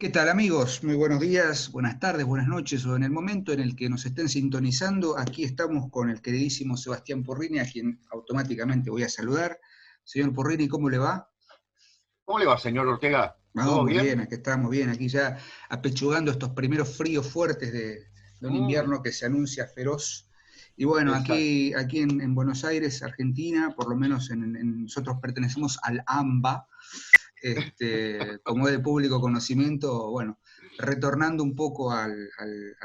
¿Qué tal, amigos? Muy buenos días, buenas tardes, buenas noches, o en el momento en el que nos estén sintonizando. Aquí estamos con el queridísimo Sebastián Porrini, a quien automáticamente voy a saludar. Señor Porrini, ¿cómo le va? ¿Cómo le va, señor Ortega? ¿Todo Vamos bien, bien? aquí estamos bien, aquí ya apechugando estos primeros fríos fuertes de un Mm, invierno que se anuncia feroz. Y bueno, exacto. aquí en Buenos Aires, Argentina, por lo menos nosotros pertenecemos al AMBA, como es de público conocimiento, bueno, retornando un poco al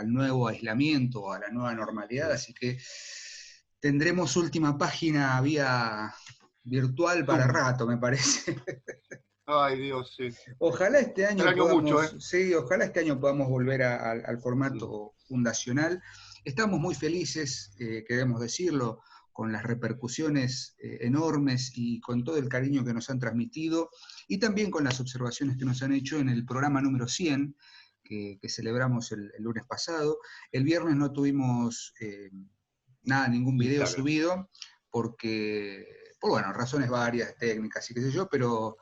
nuevo aislamiento, a la nueva normalidad, Sí. así que tendremos última página vía virtual para Zoom. rato, me parece. Ay, Dios, sí. Ojalá este año Extraño mucho, ¿eh? podamos, sí, ojalá este año podamos volver al Mm. formato fundacional. Estamos muy felices, queremos decirlo, con las repercusiones enormes y con todo el cariño que nos han transmitido y también con las observaciones que nos han hecho en el programa número 100 que celebramos el lunes pasado. El viernes no tuvimos nada, ningún video Instagram. subido porque, por bueno, razones varias, técnicas y qué sé yo, pero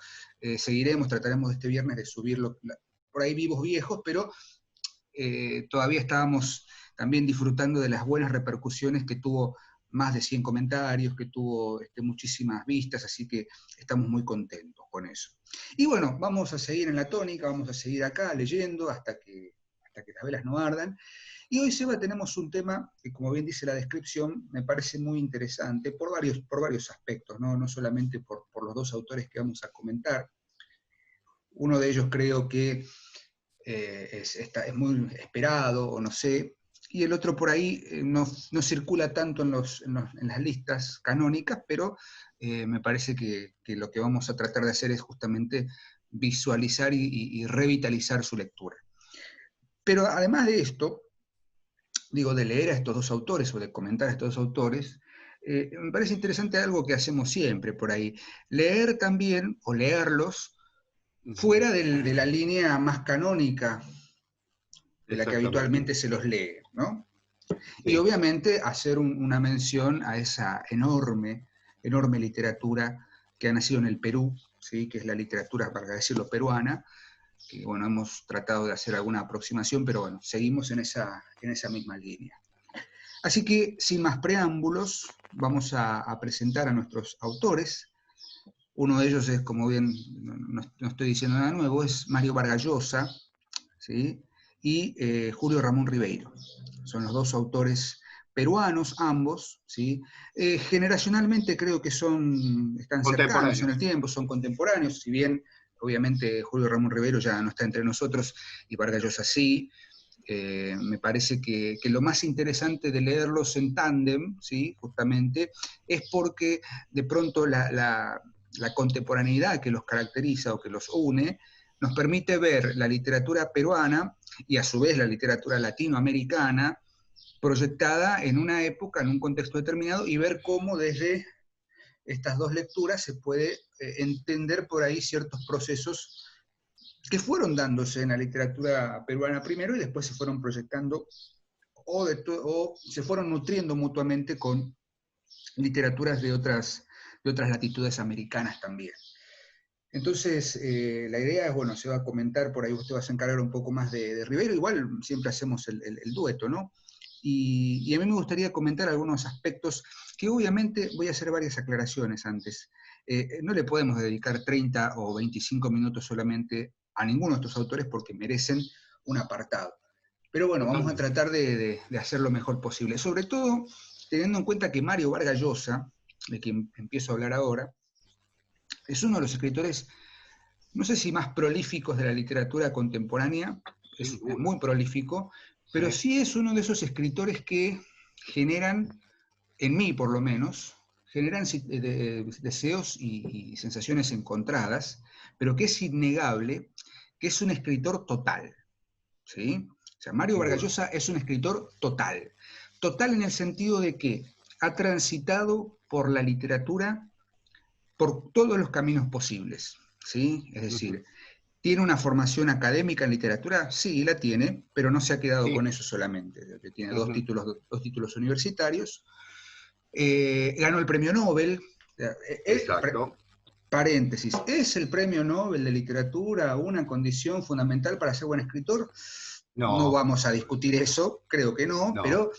seguiremos, trataremos este viernes de subirlo por ahí vivos viejos, pero todavía estábamos también disfrutando de las buenas repercusiones que tuvo más de 100 comentarios, que tuvo muchísimas vistas, así que estamos muy contentos con eso. Y bueno, vamos a seguir en la tónica, vamos a seguir acá leyendo hasta que las velas no ardan. Y hoy, Seba, tenemos un tema que, como bien dice la descripción, me parece muy interesante por varios aspectos, ¿no? No solamente por los dos autores que vamos a comentar. Uno de ellos creo que es muy esperado, o no sé, y el otro por ahí no circula tanto en las listas canónicas, pero me parece que lo que vamos a tratar de hacer es justamente visualizar y revitalizar su lectura. Pero además de esto, digo, de leer a estos dos autores o de comentar a estos dos autores, me parece interesante algo que hacemos siempre por ahí, leer también o leerlos Ujú. fuera de la línea más canónica de la que Exactamente. habitualmente se los lee, ¿no? Y Sí. obviamente hacer una mención a esa enorme, enorme literatura que ha nacido en el Perú, ¿sí? Que es la literatura, para decirlo, peruana, que bueno, hemos tratado de hacer alguna aproximación, pero bueno, seguimos en esa misma línea. Así que, sin más preámbulos, vamos a presentar a nuestros autores. Uno de ellos es, como bien, no estoy diciendo nada nuevo, es Mario Vargas Llosa, ¿sí? Y Julio Ramón Ribeiro. Son los dos autores peruanos, ambos, ¿sí? Generacionalmente creo que están cercanos en el Contemporáneos. tiempo, son contemporáneos, si bien obviamente Julio Ramón Ribeiro ya no está entre nosotros y Vargas Llosa sí. Me parece que lo más interesante de leerlos en tándem, ¿sí? Justamente, es porque de pronto la contemporaneidad que los caracteriza o que los une nos permite ver la literatura peruana y a su vez la literatura latinoamericana proyectada en una época, en un contexto determinado, y ver cómo desde estas dos lecturas se puede entender por ahí ciertos procesos que fueron dándose en la literatura peruana primero y después se fueron proyectando o se fueron nutriendo mutuamente con literaturas de otras latitudes americanas también. Entonces, la idea es, bueno, se va a comentar, por ahí usted va a encargar un poco más de Rivero, igual siempre hacemos el dueto, ¿no? Y a mí me gustaría comentar algunos aspectos que obviamente voy a hacer varias aclaraciones antes. No le podemos dedicar 30 o 25 minutos solamente a ninguno de estos autores porque merecen un apartado. Pero bueno, vamos a Totalmente. tratar de hacer lo mejor posible. Sobre todo teniendo en cuenta que Mario Vargas Llosa, de quien empiezo a hablar ahora, es uno de los escritores, no sé si más prolíficos de la literatura contemporánea, Sin es duda. muy prolífico, pero Sí. sí es uno de esos escritores que generan, en mí por lo menos, generan deseos y sensaciones encontradas, pero que es innegable que es un escritor total, ¿sí? O sea, Mario Sin Vargas duda. Llosa es un escritor total. Total en el sentido de que ha transitado por la literatura por todos los caminos posibles, ¿sí? Es Ujú. decir, ¿tiene una formación académica en literatura? Sí, la tiene, pero no se ha quedado con Sí. eso solamente. Tiene Ujú. dos títulos universitarios. Ganó el premio Nobel. Él Exacto. paréntesis, ¿es el premio Nobel de Literatura una condición fundamental para ser buen escritor? No No, vamos a discutir eso, creo que no, no. pero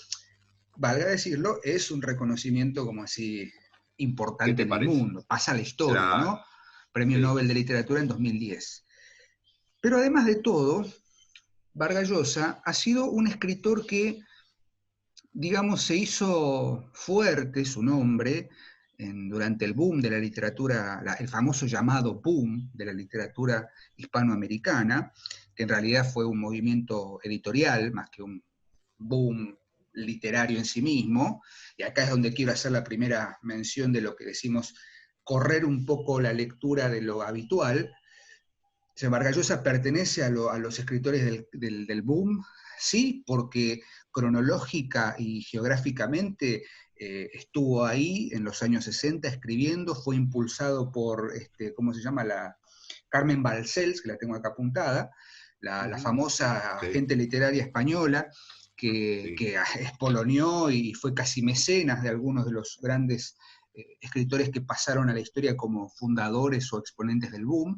valga decirlo, es un reconocimiento como así ¿Qué importante te en el parece? mundo, pasa a la historia, Claro, ¿no? Premio sí. Nobel de Literatura en 2010. Pero además de todo, Vargas Llosa ha sido un escritor que, digamos, se hizo fuerte su nombre durante el boom de la literatura, el famoso llamado boom de la literatura hispanoamericana, que en realidad fue un movimiento editorial más que un boom literario en sí mismo, y acá es donde quiero hacer la primera mención de lo que decimos correr un poco la lectura de lo habitual. Vargas Llosa pertenece a los escritores del boom, sí, porque cronológica y geográficamente estuvo ahí en los años 60 escribiendo, fue impulsado por, ¿cómo se llama? Carmen Balcells, que la tengo acá apuntada, la famosa Sí, agente literaria española, sí, que espoloneó y fue casi mecenas de algunos de los grandes escritores que pasaron a la historia como fundadores o exponentes del boom.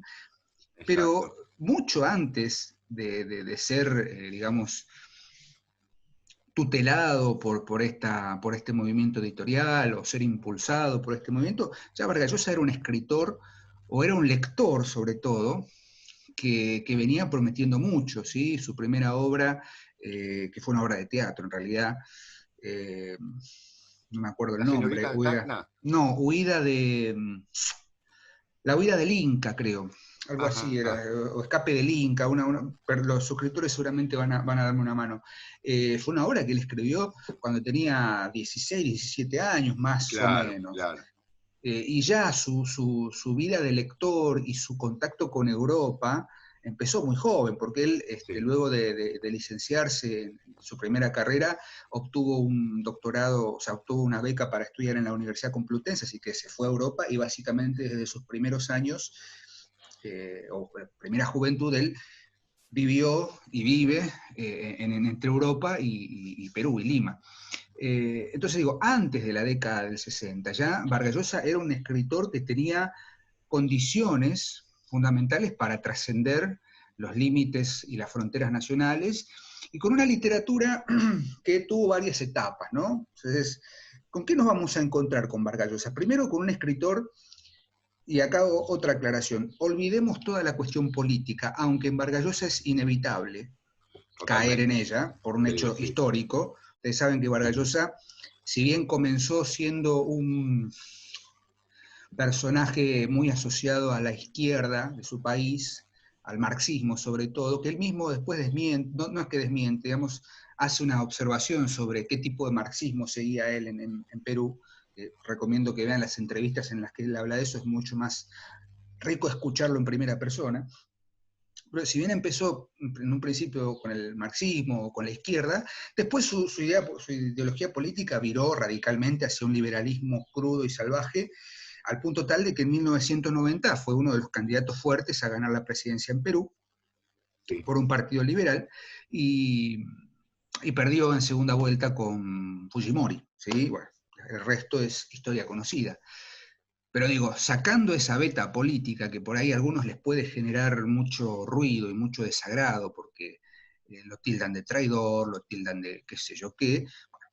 Pero exacto. mucho antes de ser, digamos, tutelado por este movimiento editorial o ser impulsado por este movimiento, ya Vargas Llosa era un escritor o era un lector sobre todo, que venía prometiendo mucho, ¿sí? Su primera obra, que fue una obra de teatro en realidad, eh, no me acuerdo el La nombre, señorita Tacna. no, la huida del Inca, creo. Algo así era, Ajá. o Escape del Inca, pero los suscriptores seguramente van a darme una mano. Fue una obra que él escribió cuando tenía 16, 17 años, más o Claro, menos. claro. Y ya su vida de lector y su contacto con Europa empezó muy joven, porque él, Sí. luego de licenciarse en su primera carrera, obtuvo un doctorado, o sea, obtuvo una beca para estudiar en la Universidad Complutense, así que se fue a Europa y básicamente desde sus primeros años, o primera juventud, él vivió y vive entre Europa y Perú y Lima. Entonces digo, antes de la década del 60, ya Vargas Llosa era un escritor que tenía condiciones fundamentales para trascender los límites y las fronteras nacionales, y con una literatura que tuvo varias etapas, ¿no? Entonces, ¿con qué nos vamos a encontrar con Vargas Llosa? Primero con un escritor, y acá otra aclaración, olvidemos toda la cuestión política, aunque en Vargas Llosa es inevitable caer en Totalmente. ella por un Sí, hecho sí. histórico. Ustedes saben que Vargas Llosa, si bien comenzó siendo un personaje muy asociado a la izquierda de su país, al marxismo sobre todo, que él mismo después desmiente, no es que desmiente, digamos, hace una observación sobre qué tipo de marxismo seguía él en Perú. Recomiendo que vean las entrevistas en las que él habla de eso, es mucho más rico escucharlo en primera persona. Pero si bien empezó en un principio con el marxismo o con la izquierda, después su ideología política viró radicalmente hacia un liberalismo crudo y salvaje, al punto tal de que en 1990 fue uno de los candidatos fuertes a ganar la presidencia en Perú Sí. por un partido liberal, y, y perdió en segunda vuelta con Fujimori. ¿Sí? Bueno, el resto es historia conocida. Pero digo, sacando esa beta política que por ahí a algunos les puede generar mucho ruido y mucho desagrado, porque lo tildan de traidor, lo tildan de qué sé yo qué,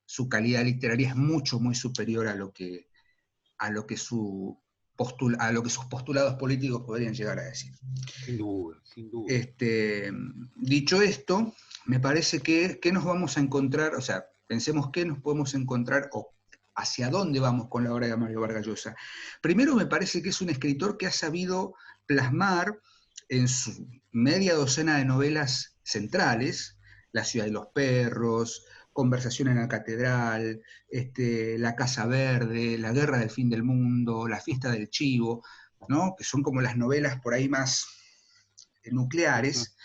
su calidad literaria es mucho, muy superior a lo que, a lo que sus postulados políticos podrían llegar a decir. Sin duda, sin duda. Este, dicho esto, me parece que nos vamos a encontrar, o sea, pensemos qué nos podemos encontrar o hacia dónde vamos con la obra de Mario Vargas Llosa. Primero, me parece que es un escritor que ha sabido plasmar en su media docena de novelas centrales, La ciudad de los perros, Conversación en la catedral, La casa verde, La guerra del fin del mundo, La fiesta del chivo, ¿no? Que son como las novelas por ahí más nucleares,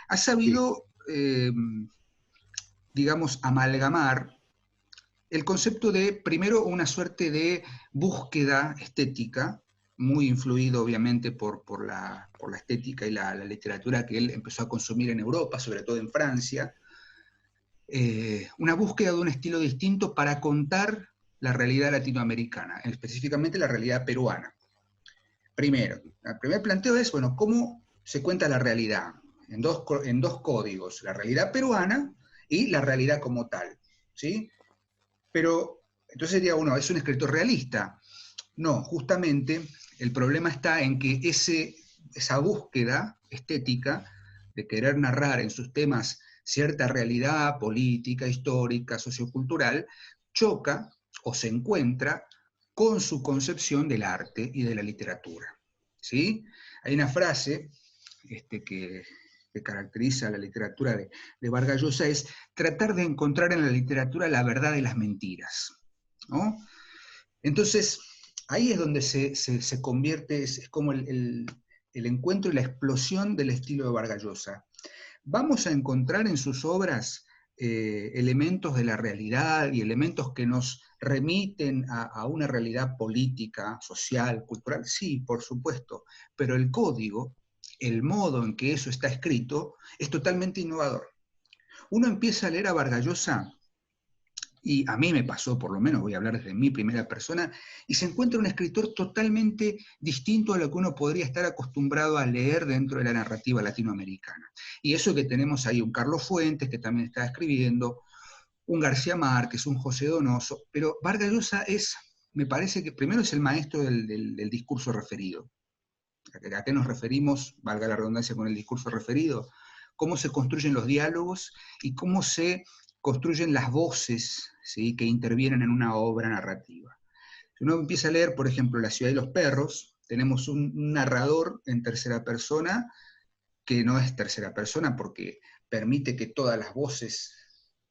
ha Sí. sabido, digamos, amalgamar el concepto de, primero, una suerte de búsqueda estética, muy influido obviamente por la estética y la literatura que él empezó a consumir en Europa, sobre todo en Francia, una búsqueda de un estilo distinto para contar la realidad latinoamericana, específicamente la realidad peruana. Primero, el primer planteo es, bueno, ¿cómo se cuenta la realidad? En dos códigos, la realidad peruana y la realidad como tal, ¿sí? Pero, entonces diría uno, ¿es un escritor realista? No, justamente el problema está en que esa búsqueda estética de querer narrar en sus temas cierta realidad política, histórica, sociocultural, choca o se encuentra con su concepción del arte y de la literatura. ¿Sí? Hay una frase que caracteriza la literatura de Vargas Llosa, es tratar de encontrar en la literatura la verdad de las mentiras, ¿no? Entonces, ahí es donde se convierte, es como el encuentro y la explosión del estilo de Vargas Llosa. Vamos a encontrar en sus obras elementos de la realidad y elementos que nos remiten a una realidad política, social, cultural, sí, por supuesto, pero el código, el modo en que eso está escrito, es totalmente innovador. Uno empieza a leer a Vargas Llosa, y a mí me pasó, por lo menos voy a hablar desde mi primera persona, y se encuentra un escritor totalmente distinto a lo que uno podría estar acostumbrado a leer dentro de la narrativa latinoamericana. Y eso que tenemos ahí, un Carlos Fuentes, que también está escribiendo, un García Márquez, un José Donoso, pero Vargas Llosa es, me parece que primero es el maestro del discurso referido. ¿A qué nos referimos, valga la redundancia, con el discurso referido? Cómo se construyen los diálogos y cómo se construyen las voces, ¿sí?, que intervienen en una obra narrativa. Si uno empieza a leer, por ejemplo, La ciudad de los perros, tenemos un narrador en tercera persona que no es tercera persona porque permite que todas las voces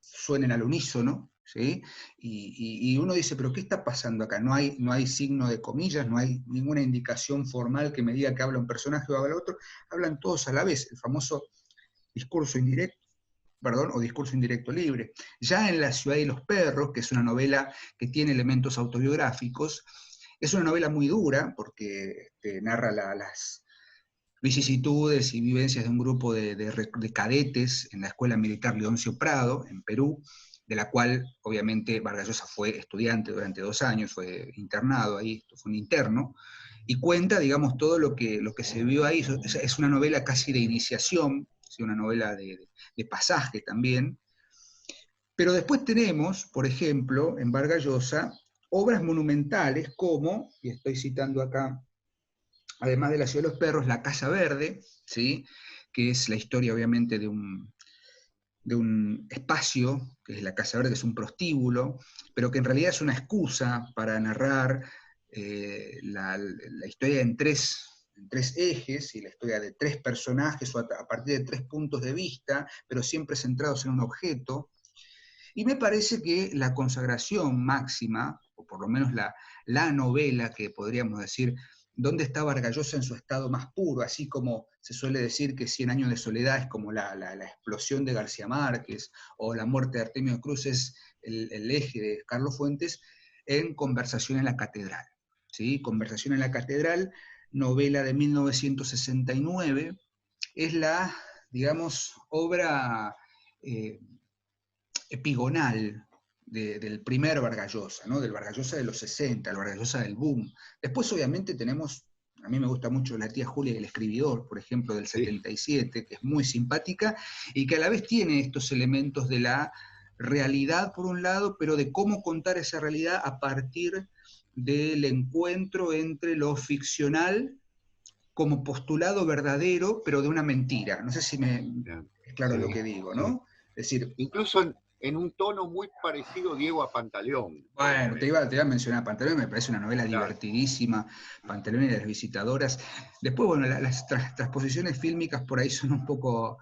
suenen al unísono, ¿sí? Y uno dice, pero ¿qué está pasando acá? No hay signo de comillas, no hay ninguna indicación formal que me diga que habla un personaje o habla otro, hablan todos a la vez, el famoso discurso indirecto, perdón, o discurso indirecto libre. Ya en La ciudad de los perros, que es una novela que tiene elementos autobiográficos, es una novela muy dura porque narra las vicisitudes y vivencias de un grupo de cadetes en la Escuela Militar Leoncio Prado, en Perú, de la cual obviamente Vargas Llosa fue estudiante durante 2 años, fue internado ahí, fue un interno, y cuenta, digamos, todo lo que se vio ahí. Es una novela casi de iniciación, ¿sí?, una novela de pasaje también. Pero después tenemos, por ejemplo, en Vargas Llosa, obras monumentales como, y estoy citando acá, además de La ciudad de los perros, La casa verde, ¿sí?, que es la historia obviamente de un espacio, que es la Casa Verde, que es un prostíbulo, pero que en realidad es una excusa para narrar la historia en tres ejes, y la historia de 3 personajes, o a partir de 3 puntos de vista, pero siempre centrados en un objeto. Y me parece que la consagración máxima, o por lo menos la novela que podríamos decir, ¿dónde está Vargas Llosa en su estado más puro? Así como se suele decir que 100 años de soledad es como la explosión de García Márquez, o la muerte de Artemio Cruz es el eje de Carlos Fuentes, en Conversación en la Catedral. ¿Sí? Conversación en la Catedral, novela de 1969, es la, digamos, obra epigonal del primer Vargas Llosa, ¿no?, del Vargas Llosa de los 60, el Vargas Llosa del boom. Después obviamente tenemos, a mí me gusta mucho La tía Julia y el escribidor, por ejemplo, del 77, que es muy simpática y que a la vez tiene estos elementos de la realidad por un lado, pero de cómo contar esa realidad a partir del encuentro entre lo ficcional como postulado verdadero, pero de una mentira. No sé si es claro lo que digo, ¿no? Es decir, incluso en un tono muy parecido, Diego, a Pantaleón. bueno, te iba a mencionar Pantaleón, me parece una novela divertidísima, Pantaleón y las visitadoras. Después, bueno, las transposiciones fílmicas por ahí son un poco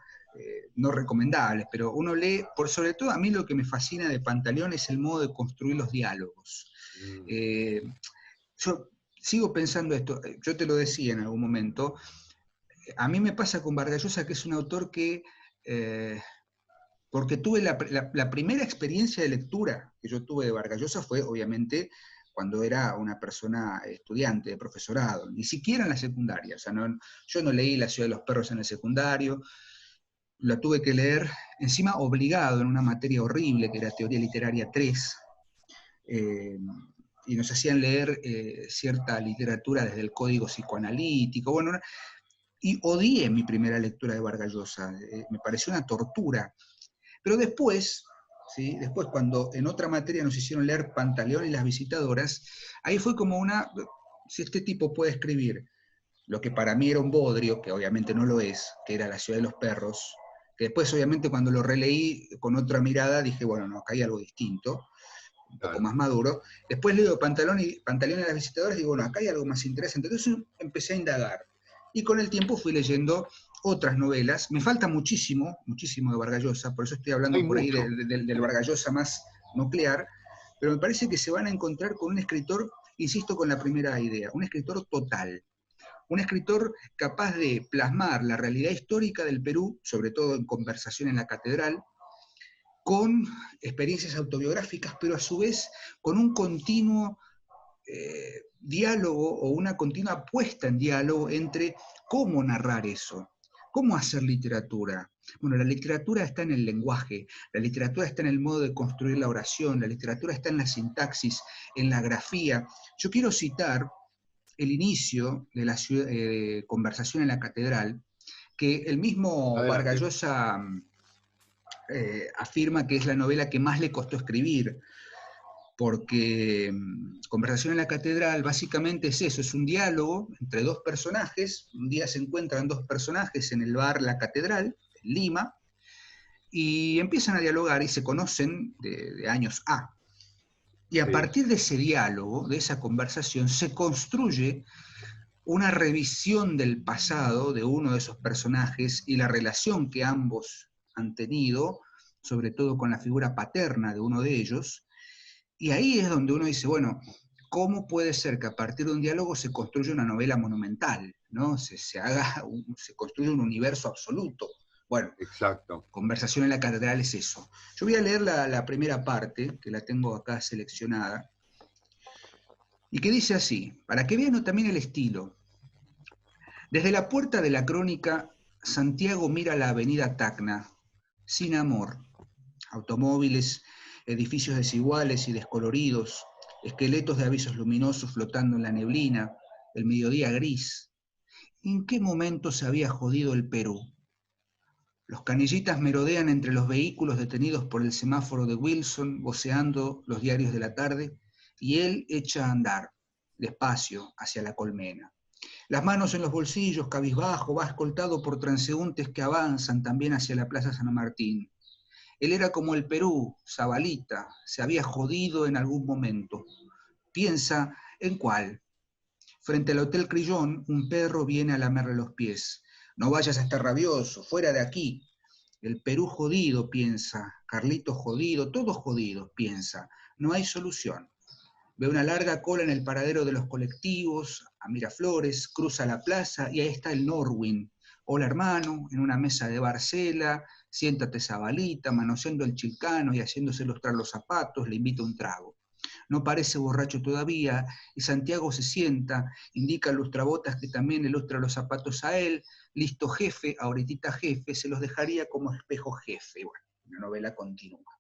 no recomendables, pero uno lee, sobre todo a mí lo que me fascina de Pantaleón es el modo de construir los diálogos. Yo sigo pensando esto, yo te lo decía en algún momento, a mí me pasa con Vargas Llosa, que es un autor que... porque tuve la primera experiencia de lectura que yo tuve de Vargas Llosa fue, obviamente, cuando era una persona estudiante de profesorado, ni siquiera en la secundaria. O sea, yo no leí La ciudad de los perros en el secundario, la tuve que leer encima obligado en una materia horrible que era Teoría Literaria 3, y nos hacían leer cierta literatura desde el código psicoanalítico, bueno, y odié mi primera lectura de Vargas Llosa, me pareció una tortura. Pero después, ¿sí? Después cuando en otra materia nos hicieron leer Pantaleón y las visitadoras, ahí fue como si este tipo puede escribir lo que para mí era un bodrio, que obviamente no lo es, que era La ciudad de los perros, que después obviamente cuando lo releí con otra mirada dije, bueno, no, acá hay algo distinto, un poco Claro. más maduro. Después leo Pantaleón y las visitadoras y digo, bueno, acá hay algo más interesante. Entonces empecé a indagar. Y con el tiempo fui leyendo otras novelas. Me falta muchísimo, muchísimo de Vargas Llosa, por eso estoy Hay hablando por ahí mucho. del Vargas Llosa más nuclear, pero me parece que se van a encontrar con un escritor, insisto con la primera idea, un escritor total, un escritor capaz de plasmar la realidad histórica del Perú, sobre todo en Conversación en la Catedral, con experiencias autobiográficas, pero a su vez con un continuo diálogo o una continua puesta en diálogo entre cómo narrar eso, cómo hacer literatura. Bueno, la literatura está en el lenguaje, la literatura está en el modo de construir la oración, la literatura está en la sintaxis, en la grafía. Yo quiero citar el inicio de la Conversación en la Catedral, que el mismo Vargas Adelante. Llosa afirma que es la novela que más le costó escribir, porque Conversación en la Catedral básicamente es eso, es un diálogo entre dos personajes. Un día se encuentran dos personajes en el bar La Catedral, en Lima, y empiezan a dialogar y se conocen de años A. Y a Sí. partir de ese diálogo, de esa conversación, se construye una revisión del pasado de uno de esos personajes y la relación que ambos han tenido, sobre todo con la figura paterna de uno de ellos. Y ahí es donde uno dice, bueno, ¿cómo puede ser que a partir de un diálogo se construya una novela monumental? ¿No? Se construye un universo absoluto. Bueno, Exacto. Conversación en la Catedral es eso. Yo voy a leer la primera parte, que la tengo acá seleccionada, y que dice así, para que vean también el estilo. Desde la puerta de la Crónica, Santiago mira la avenida Tacna, sin amor. Automóviles, edificios desiguales y descoloridos, esqueletos de avisos luminosos flotando en la neblina, el mediodía gris. ¿En qué momento se había jodido el Perú? Los canillitas merodean entre los vehículos detenidos por el semáforo de Wilson, voceando los diarios de la tarde, y él echa a andar, despacio, hacia la colmena. Las manos en los bolsillos, cabizbajo, va escoltado por transeúntes que avanzan también hacia la Plaza San Martín. Él era como el Perú, Zabalita, se había jodido en algún momento. Piensa, ¿en cuál? Frente al Hotel Crillón, un perro viene a lamerle los pies. No vayas a estar rabioso, fuera de aquí. El Perú jodido, piensa. Carlito jodido, todos jodidos, piensa. No hay solución. Ve una larga cola en el paradero de los colectivos, a Miraflores, cruza la plaza y ahí está el Norwin. Hola hermano, en una mesa de Barcela, siéntate Zabalita, manoseando el chilcano y haciéndose lustrar los zapatos, le invita un trago. No parece borracho todavía, y Santiago se sienta, indica al lustrabotas que también le lustra los zapatos a él, listo jefe, ahorita jefe, se los dejaría como espejo jefe. Bueno, la novela continúa.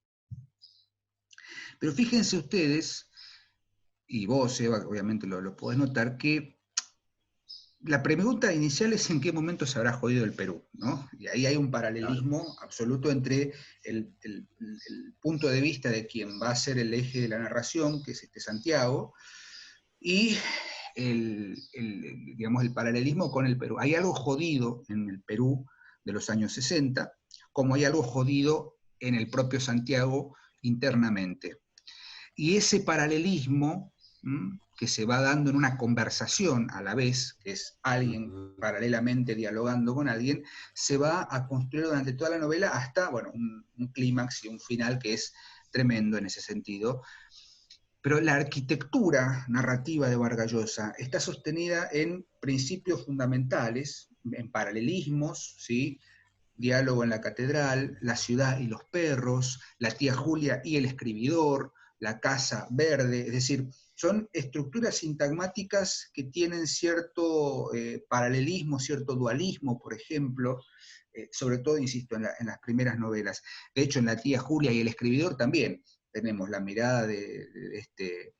Pero fíjense ustedes, y vos, Eva, obviamente lo podés notar, que la pregunta inicial es en qué momento se habrá jodido el Perú, ¿no? Y ahí hay un Claro. paralelismo absoluto entre el punto de vista de quien va a ser el eje de la narración, que es Santiago, y digamos, el paralelismo con el Perú. Hay algo jodido en el Perú de los años 60, como hay algo jodido en el propio Santiago internamente. Y ese paralelismo que se va dando en una conversación a la vez, que es alguien Ujú. paralelamente dialogando con alguien, se va a construir durante toda la novela hasta, bueno, un clímax y un final que es tremendo en ese sentido. Pero la arquitectura narrativa de Vargas Llosa está sostenida en principios fundamentales, en paralelismos, ¿sí? Diálogo en la catedral, la ciudad y los perros, la tía Julia y el escribidor, la casa verde, es decir, son estructuras sintagmáticas que tienen cierto paralelismo, cierto dualismo, por ejemplo, sobre todo, insisto, en las primeras novelas. De hecho, en la tía Julia y el escribidor también tenemos la mirada de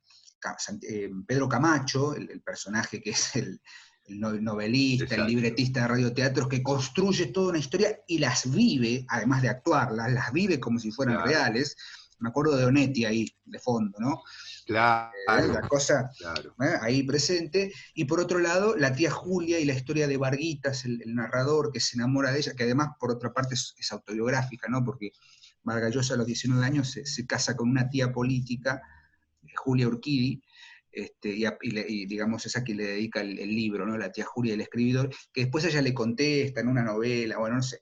Pedro Camacho, el personaje que es el novelista, Exacto. el libretista de radioteatros, que construye toda una historia y las vive, además de actuarlas, las vive como si fueran Claro. reales. Me acuerdo de Onetti ahí, de fondo, ¿no? Claro, La cosa claro. ahí presente. Y por otro lado, la tía Julia y la historia de Varguitas, el narrador que se enamora de ella, que además, por otra parte, es autobiográfica, ¿no? Porque Vargas Llosa a los 19 años se casa con una tía política, Julia Urquidi, y digamos es a quien le dedica el libro, ¿no? La tía Julia, el escribidor, que después ella le contesta en una novela, bueno, no sé.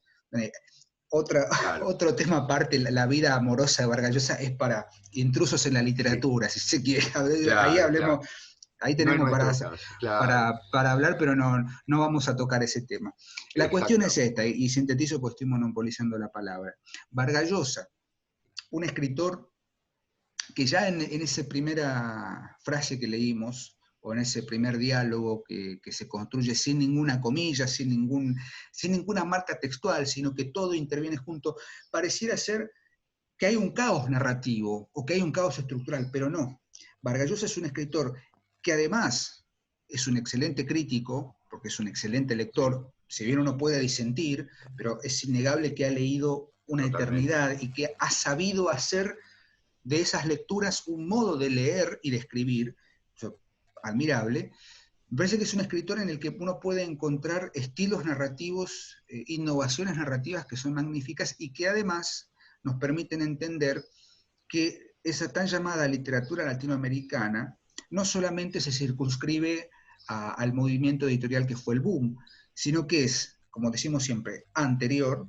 Claro. Otro tema aparte, la vida amorosa de Vargas Llosa es para intrusos en la literatura, Sí, si se quiere. Ahí claro, claro. hablemos, ahí No es tenemos nuestro caso, claro. para hablar, pero no vamos a tocar ese tema. La cuestión es Exactamente. esta, y sintetizo porque estoy monopolizando la palabra. Vargas Llosa, un escritor que ya en esa primera frase que leímos, o en ese primer diálogo que se construye sin ninguna comilla, sin ninguna marca textual, sino que todo interviene junto, pareciera ser que hay un caos narrativo o que hay un caos estructural, pero no. Vargas Llosa es un escritor que además es un excelente crítico, porque es un excelente lector, si bien uno puede disentir, pero es innegable que ha leído una Totalmente. eternidad y que ha sabido hacer de esas lecturas un modo de leer y de escribir, admirable. Me parece que es un escritor en el que uno puede encontrar estilos narrativos, innovaciones narrativas que son magníficas y que además nos permiten entender que esa tan llamada literatura latinoamericana no solamente se circunscribe al movimiento editorial que fue el boom, sino que es, como decimos siempre, anterior.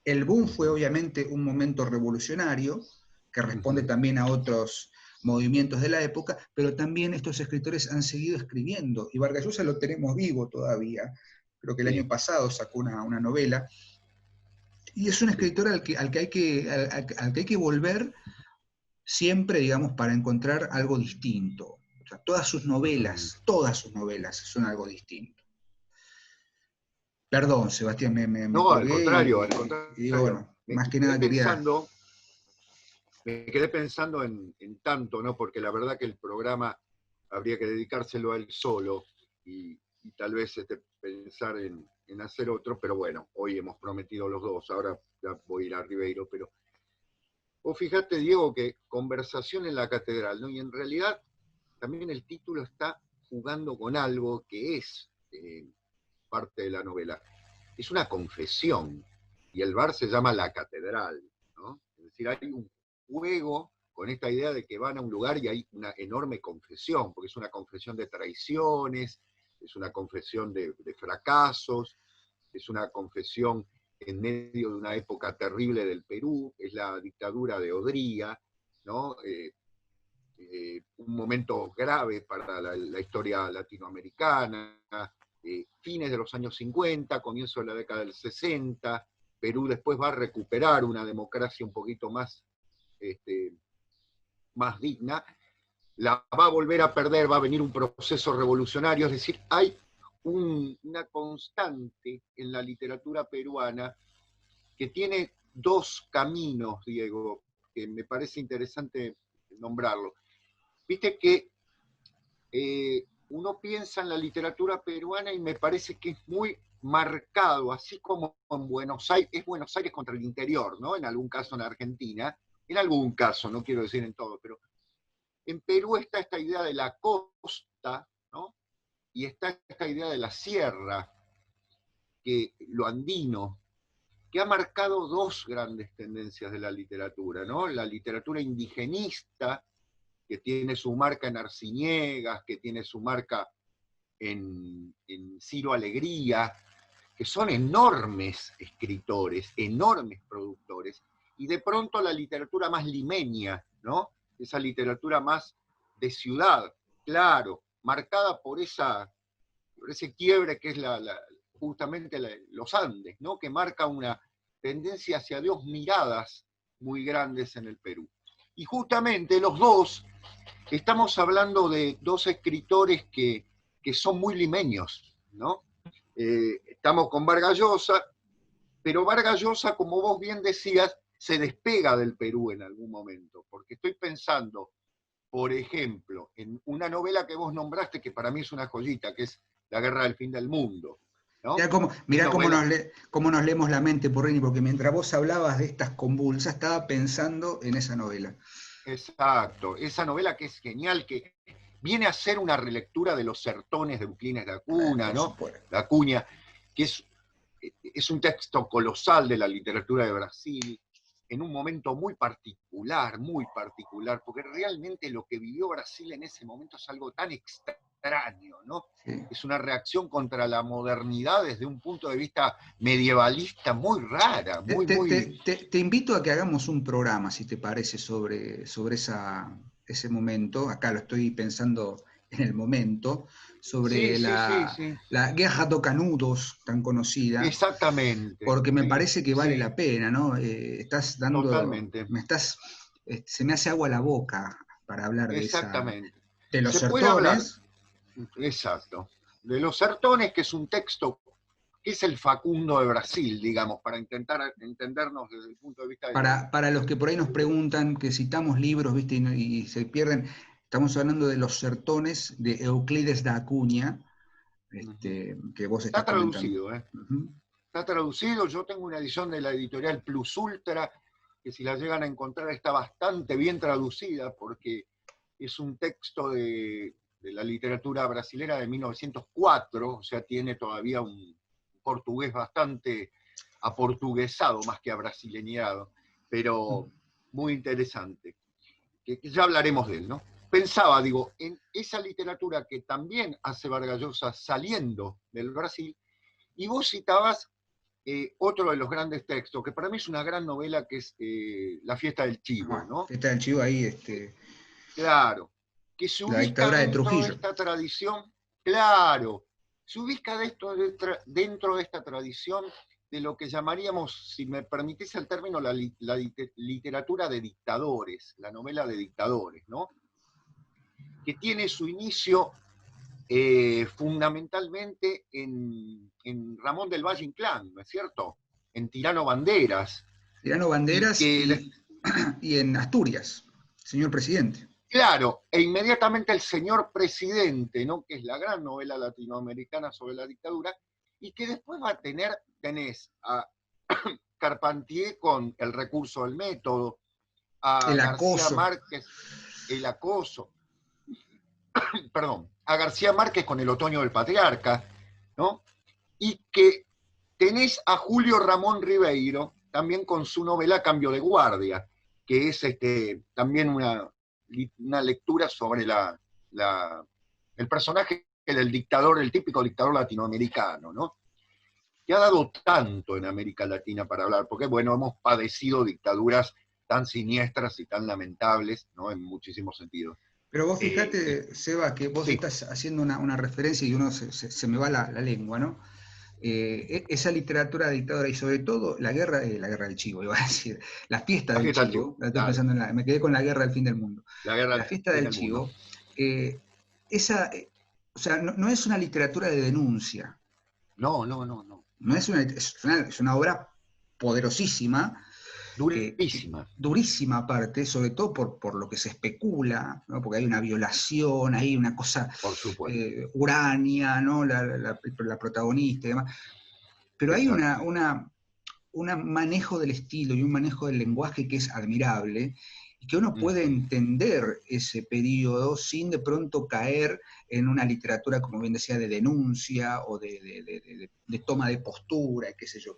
El boom fue obviamente un momento revolucionario que responde también a otros movimientos de la época, pero también estos escritores han seguido escribiendo, y Vargas Llosa lo tenemos vivo todavía, creo que el Sí, año pasado sacó una novela, y es un sí. escritor al que hay que volver siempre, digamos, para encontrar algo distinto. O sea, Totalmente. todas sus novelas son algo distinto. Perdón, Sebastián, me No, colgué al y digo, contrario. bueno, más que nada quería... Me quedé pensando en tanto, ¿no? Porque la verdad que el programa habría que dedicárselo a él solo y tal vez pensar en hacer otro, pero bueno, hoy hemos prometido los dos, ahora ya voy a ir a Ribeiro, pero vos fijate, Diego, que conversación en la catedral, ¿no? Y en realidad también el título está jugando con algo que es parte de la novela. Es una confesión, y el bar se llama La Catedral, ¿no? Es decir, hay un juego con esta idea de que van a un lugar y hay una enorme confesión, porque es una confesión de traiciones, es una confesión de fracasos, es una confesión en medio de una época terrible del Perú, es la dictadura de Odría, ¿no? Un momento grave para la historia latinoamericana, fines de los años 50, comienzo de la década del 60, Perú después va a recuperar una democracia un poquito más, más digna, la va a volver a perder, va a venir un proceso revolucionario, es decir, hay una constante en la literatura peruana que tiene dos caminos, Diego, que me parece interesante nombrarlo. Viste que uno piensa en la literatura peruana y me parece que es muy marcado, así como en Buenos Aires, es Buenos Aires contra el interior, ¿no? En algún caso en Argentina, en algún caso, no quiero decir en todo, pero en Perú está esta idea de la costa, ¿no? Y está esta idea de la sierra, que lo andino, que ha marcado dos grandes tendencias de la literatura, ¿no? La literatura indigenista, que tiene su marca en Arciniegas, que tiene su marca en Ciro Alegría, que son enormes escritores, enormes productores, y de pronto la literatura más limeña, ¿no? Esa literatura más de ciudad, claro, marcada por ese quiebre que es justamente los Andes, ¿no? Que marca una tendencia hacia dos miradas muy grandes en el Perú. Y justamente los dos estamos hablando de dos escritores que son muy limeños, ¿no? Estamos con Vargas Llosa, pero Vargas Llosa, como vos bien decías, se despega del Perú en algún momento, porque estoy pensando, por ejemplo, en una novela que vos nombraste, que para mí es una joyita, que es La Guerra del Fin del Mundo, ¿no? Mirá Novela, cómo nos leemos la mente, Porrini, porque mientras vos hablabas de estas convulsas, estaba pensando en esa novela. exacto, esa novela que es genial, que viene a ser una relectura de Los Sertones de Euclides de Acuña, Por ¿no? supuesto. De Acuña, que es un texto colosal de la literatura de Brasil, en un momento muy particular, porque realmente lo que vivió Brasil en ese momento es algo tan extraño, ¿no? Sí. Es una reacción contra la modernidad desde un punto de vista medievalista muy rara, muy... Te invito a que hagamos un programa, si te parece, sobre ese momento. Acá lo estoy pensando en el momento, Sí, sobre sí, sí, sí. la Guerra do Canudos, tan conocida, Exactamente, porque me sí, parece que vale sí, la pena, ¿no? totalmente, Se me hace agua la boca para hablar exactamente. de los Se puede hablar, sertones. exacto, de Los Sertones, que es un texto que es el Facundo de Brasil, digamos, para intentar entendernos desde el punto de vista de lo... Para los que por ahí nos preguntan, que citamos libros, ¿viste? Y se pierden, estamos hablando de los sertones de Euclides da Acuña, que vos Está estás comentando. traducido, ¿eh? Ujú. Está traducido, yo tengo una edición de la editorial Plus Ultra, que si la llegan a encontrar está bastante bien traducida, porque es un texto de la literatura brasilera de 1904, o sea, tiene todavía un portugués bastante aportuguesado más que abrasileñado, pero muy interesante, que ya hablaremos de él, ¿no? Pensaba, digo, en esa literatura que también hace Vargas Llosa saliendo del Brasil, y vos citabas otro de los grandes textos, que para mí es una gran novela, que es La Fiesta del Chivo, Bueno, ¿no? está el chivo ahí, Claro, que se la ubica dictadura de dentro de Trujillo. esta tradición, claro, se ubica dentro de esta tradición de lo que llamaríamos, si me permitís el término, la literatura de dictadores, la novela de dictadores, ¿no? Que tiene su inicio fundamentalmente en Ramón del Valle Inclán, ¿no es cierto? En Tirano Banderas, Tirano y Banderas que y en Asturias, señor presidente. claro, e inmediatamente El Señor Presidente, ¿no? Que es la gran novela latinoamericana sobre la dictadura, y que después tenés a Carpentier con El recurso del método, a El García acoso. Márquez, El acoso, perdón, a García Márquez con El otoño del patriarca, ¿no? Y que tenés a Julio Ramón Ribeiro, también con su novela Cambio de Guardia, que es también una lectura sobre el personaje del dictador, el típico dictador latinoamericano, ¿no? Que ha dado tanto en América Latina para hablar, porque bueno, hemos padecido dictaduras tan siniestras y tan lamentables, ¿no? En muchísimos sentidos. Pero vos Eh, fijate, Seba, que vos sí, estás haciendo una referencia y uno se me va la lengua, ¿no? Esa literatura dictadora y sobre todo la guerra del chivo, iba a decir, la fiesta la del fiesta del chivo, chivo, la estoy claro, pensando me quedé con la guerra del fin del mundo. la guerra La del fiesta fin del del mundo. chivo, eh, esa, o sea, no es una literatura de denuncia, No, no, no, no. no es una obra poderosísima, Durísima, durísima aparte, sobre todo por lo que se especula, ¿no? Porque hay una violación, hay una cosa por supuesto. Urania, ¿no? La protagonista y demás. Pero hay Exacto. un manejo del estilo y un manejo del lenguaje que es admirable y que uno puede Ujú. entender ese periodo sin de pronto caer en una literatura, como bien decía, de denuncia o de toma de postura, qué sé yo.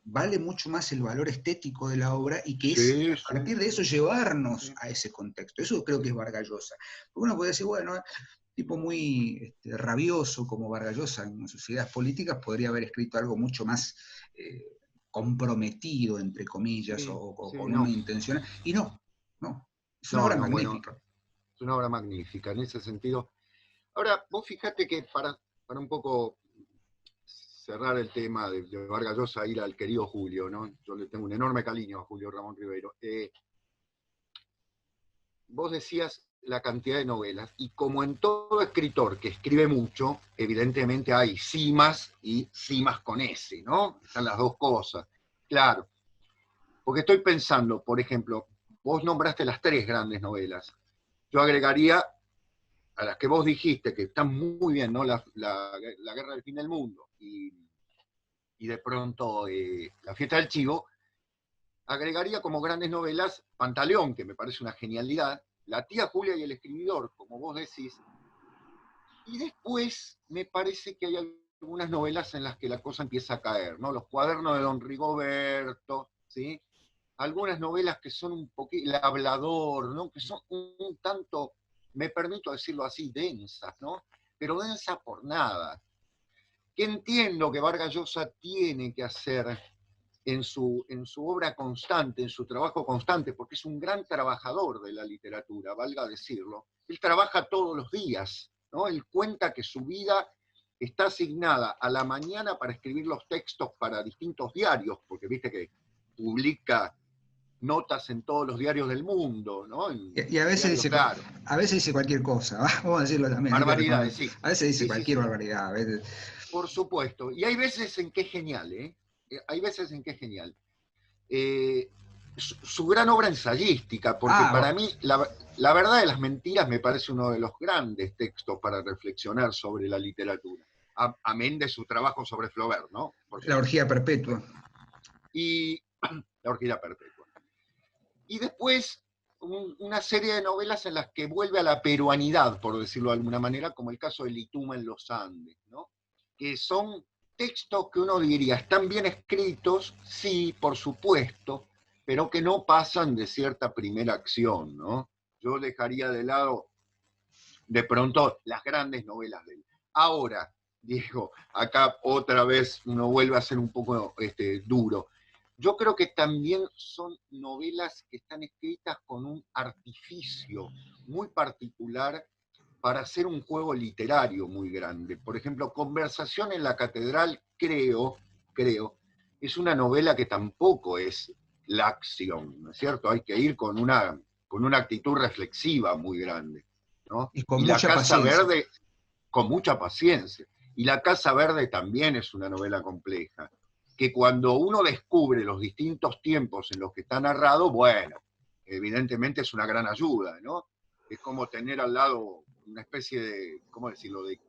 Vale mucho más el valor estético de la obra y que es Sí, a sí, partir de eso sí, llevarnos sí. a ese contexto. Eso creo que es Vargas Llosa. Porque uno puede decir, bueno, tipo muy rabioso como Vargas Llosa en sus ideas políticas podría haber escrito algo mucho más comprometido, entre comillas, Sí, o sí, con una no. intención. Y no, no. Es una No, obra no, bueno, magnífica. es una obra magnífica en ese sentido. Ahora, vos fíjate que para un poco cerrar el tema de Vargas Llosa, ir al querido Julio, ¿no? Yo le tengo un enorme cariño a Julio Ramón Ribeiro. Vos decías la cantidad de novelas, y como en todo escritor que escribe mucho, evidentemente hay cimas y cimas con S, ¿no? Están las dos cosas. Claro, porque estoy pensando, por ejemplo, vos nombraste las tres grandes novelas, yo agregaría a las que vos dijiste, que están muy bien, ¿no? La Guerra del Fin del Mundo y de pronto La Fiesta del Chivo, agregaría como grandes novelas Pantaleón, que me parece una genialidad, La Tía Julia y el Escribidor, como vos decís, y después me parece que hay algunas novelas en las que la cosa empieza a caer, ¿no? Los Cuadernos de Don Rigoberto, ¿sí? Algunas novelas que son un poquito, El Hablador, ¿no? Que son un tanto, me permito decirlo así, densas, ¿no? Pero densa por nada. Que entiendo que Vargas Llosa tiene que hacer en su obra constante, en su trabajo constante, porque es un gran trabajador de la literatura, valga decirlo. Él trabaja todos los días, ¿no? Él cuenta que su vida está asignada a la mañana para escribir los textos para distintos diarios, porque viste que publica notas en todos los diarios del mundo, ¿no? En Y a veces diarios, dice, claro. a veces dice cualquier cosa, vamos a decirlo también. Barbaridades, sí. A veces dice Sí, sí, cualquier sí. barbaridad. A veces... Por supuesto. Y hay veces en que es genial, ¿eh? Hay veces en que es genial. Eh, su gran obra ensayística, porque para mí la verdad de las mentiras me parece uno de los grandes textos para reflexionar sobre la literatura, amén de su trabajo sobre Flaubert, ¿no? La orgía perpetua. Y la orgía perpetua. Y después una serie de novelas en las que vuelve a la peruanidad, por decirlo de alguna manera, como el caso de Lituma en los Andes, ¿no? Que son textos que uno diría, están bien escritos, sí, por supuesto, pero que no pasan de cierta primera acción, ¿no? Yo dejaría de lado, de pronto, las grandes novelas de él. Ahora, Diego, acá otra vez uno vuelve a ser un poco duro. Yo creo que también son novelas que están escritas con un artificio muy particular para hacer un juego literario muy grande. Por ejemplo, Conversación en la Catedral, creo, es una novela que tampoco es la acción, ¿no es cierto? Hay que ir con una actitud reflexiva muy grande, ¿no? Y con Y La mucha Casa paciencia. Verde, con mucha paciencia. Y La Casa Verde también es una novela compleja, que cuando uno descubre los distintos tiempos en los que está narrado, bueno, evidentemente es una gran ayuda, ¿no? Es como tener al lado una especie de, ¿cómo decirlo?, de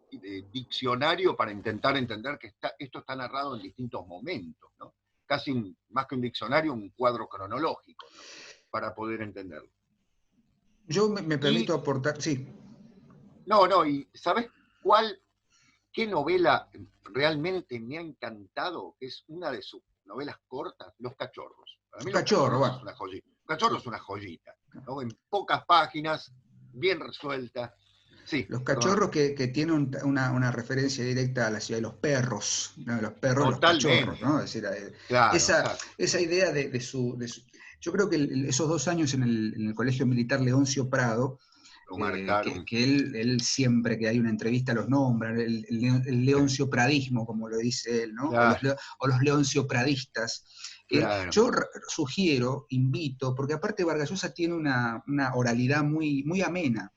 diccionario para intentar entender que esto está narrado en distintos momentos, ¿no? Casi más que un diccionario, un cuadro cronológico, ¿no? Para poder entenderlo. Yo me Y, permito aportar, sí. no, y ¿sabes qué novela realmente me ha encantado? Es una de sus novelas cortas, Los Cachorros. Para mí Los Cachorro, Cachorros bueno. es una joyita. Los Cachorros es una joyita, ¿no? En pocas páginas, bien resuelta. Sí, Los perdóname. cachorros que tiene una referencia directa a la ciudad de los perros, ¿no? Los perros, los cachorros, Totalmente. ¿no? Es decir, Claro, esa, exacto. esa idea de su... Yo creo que esos 2 años en el Colegio Militar Leoncio Prado, Lo marcaron. que él siempre que hay una entrevista los nombra, el Leoncio Pradismo, como lo dice él, ¿no? Claro, O los Leoncio Pradistas. claro. Yo sugiero, invito, porque aparte Vargas Llosa tiene una oralidad muy amena,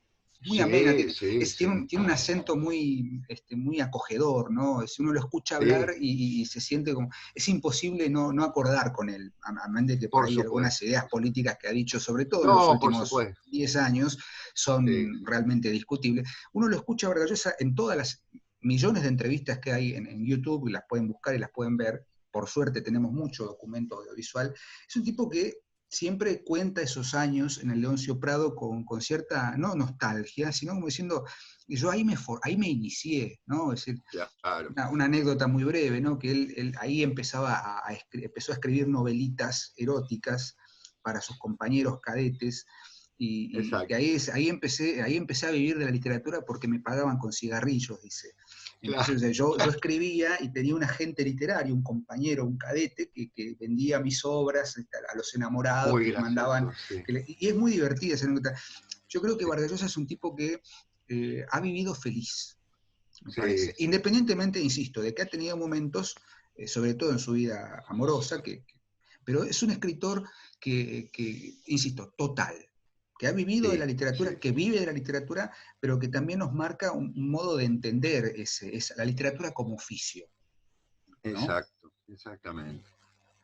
muy amena, Sí, sí, sí. tiene un acento muy acogedor, ¿no? Si uno lo escucha hablar Sí, y se siente como, es imposible no acordar con él, a menos de que por por ahí algunas supuesto. ideas políticas que ha dicho, sobre todo en los No, por últimos supuesto. 10 años, Sí, son realmente discutibles. Uno lo escucha a Vargas Llosa en todas las millones de entrevistas que hay en YouTube, y las pueden buscar y las pueden ver. Por suerte tenemos mucho documento audiovisual. Es un tipo que siempre cuenta esos años en el Leoncio Prado con cierta, no nostalgia, sino como diciendo, yo ahí me inicié, ¿no? Es decir, claro. una anécdota muy breve, ¿no? Que él ahí empezó a escribir novelitas eróticas para sus compañeros cadetes, y que Exacto. ahí empecé a vivir de la literatura porque me pagaban con cigarrillos, dice. Claro, Entonces yo escribía y tenía un agente literario, un compañero, un cadete, que vendía mis obras a los enamorados muy que le mandaban. gracioso, sí. Y es muy divertida esa anécdota. Yo creo que Sí, Vargas Llosa es un tipo que ha vivido feliz, me sí, parece. sí. Independientemente, insisto, de que ha tenido momentos, sobre todo en su vida amorosa, pero es un escritor insisto, total, que ha vivido de la Sí, literatura, sí, que sí. vive de la literatura, pero que también nos marca un modo de entender la literatura como oficio, ¿no? Exacto, exactamente.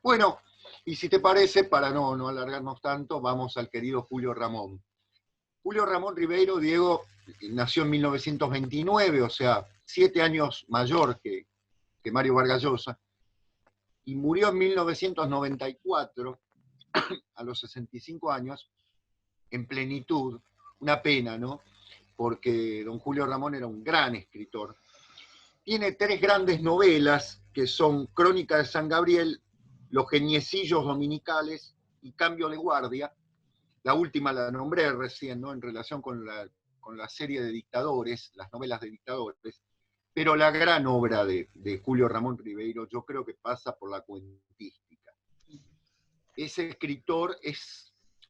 Bueno, y si te parece, para no alargarnos tanto, vamos al querido Julio Ramón. Julio Ramón Ribeiro, Diego, nació en 1929, o sea, 7 años mayor que Mario Vargas Llosa, y murió en 1994, a los 65 años, en plenitud. Una pena, ¿no? Porque don Julio Ramón era un gran escritor. Tiene 3 grandes novelas, que son Crónica de San Gabriel, Los Geniecillos Dominicales y Cambio de Guardia. La última la nombré recién, ¿no? En relación con la serie de dictadores, las novelas de dictadores. Pero la gran obra de Julio Ramón Ribeiro, yo creo que pasa por la cuentística. Ese escritor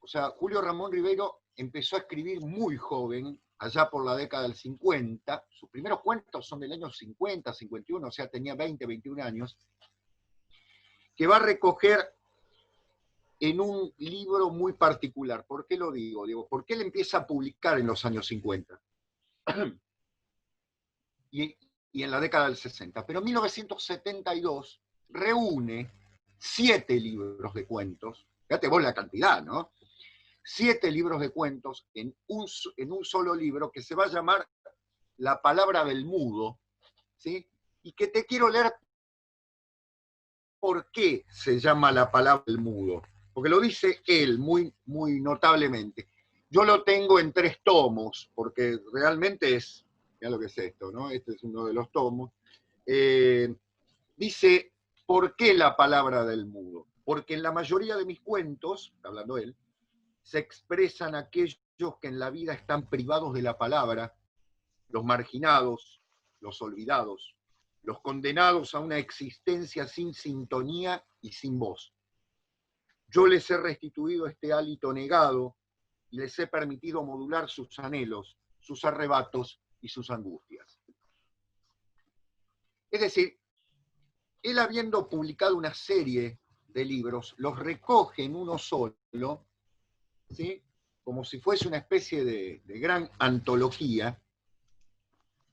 o sea, Julio Ramón Ribeiro empezó a escribir muy joven, allá por la década del 50. Sus primeros cuentos son del año 50, 51, o sea, tenía 20, 21 años, que va a recoger en un libro muy particular. ¿Por qué lo digo? Digo, porque él empieza a publicar en los años 50 y en la década del 60. Pero en 1972 reúne 7 libros de cuentos. Fíjate vos la cantidad, ¿no? 7 libros de cuentos en un solo libro que se va a llamar La Palabra del Mudo, ¿sí? Y que te quiero leer por qué se llama La Palabra del Mudo. Porque lo dice él muy, muy notablemente. Yo lo tengo en 3 tomos, porque realmente es, mira lo que es esto, ¿no? Este es uno de los tomos. Dice, ¿por qué La Palabra del Mudo? Porque en la mayoría de mis cuentos, hablando él, se expresan aquellos que en la vida están privados de la palabra, los marginados, los olvidados, los condenados a una existencia sin sintonía y sin voz. Yo les he restituido este hálito negado y les he permitido modular sus anhelos, sus arrebatos y sus angustias. Es decir, él, habiendo publicado una serie de libros, los recoge en uno solo, ¿sí? Como si fuese una especie de gran antología,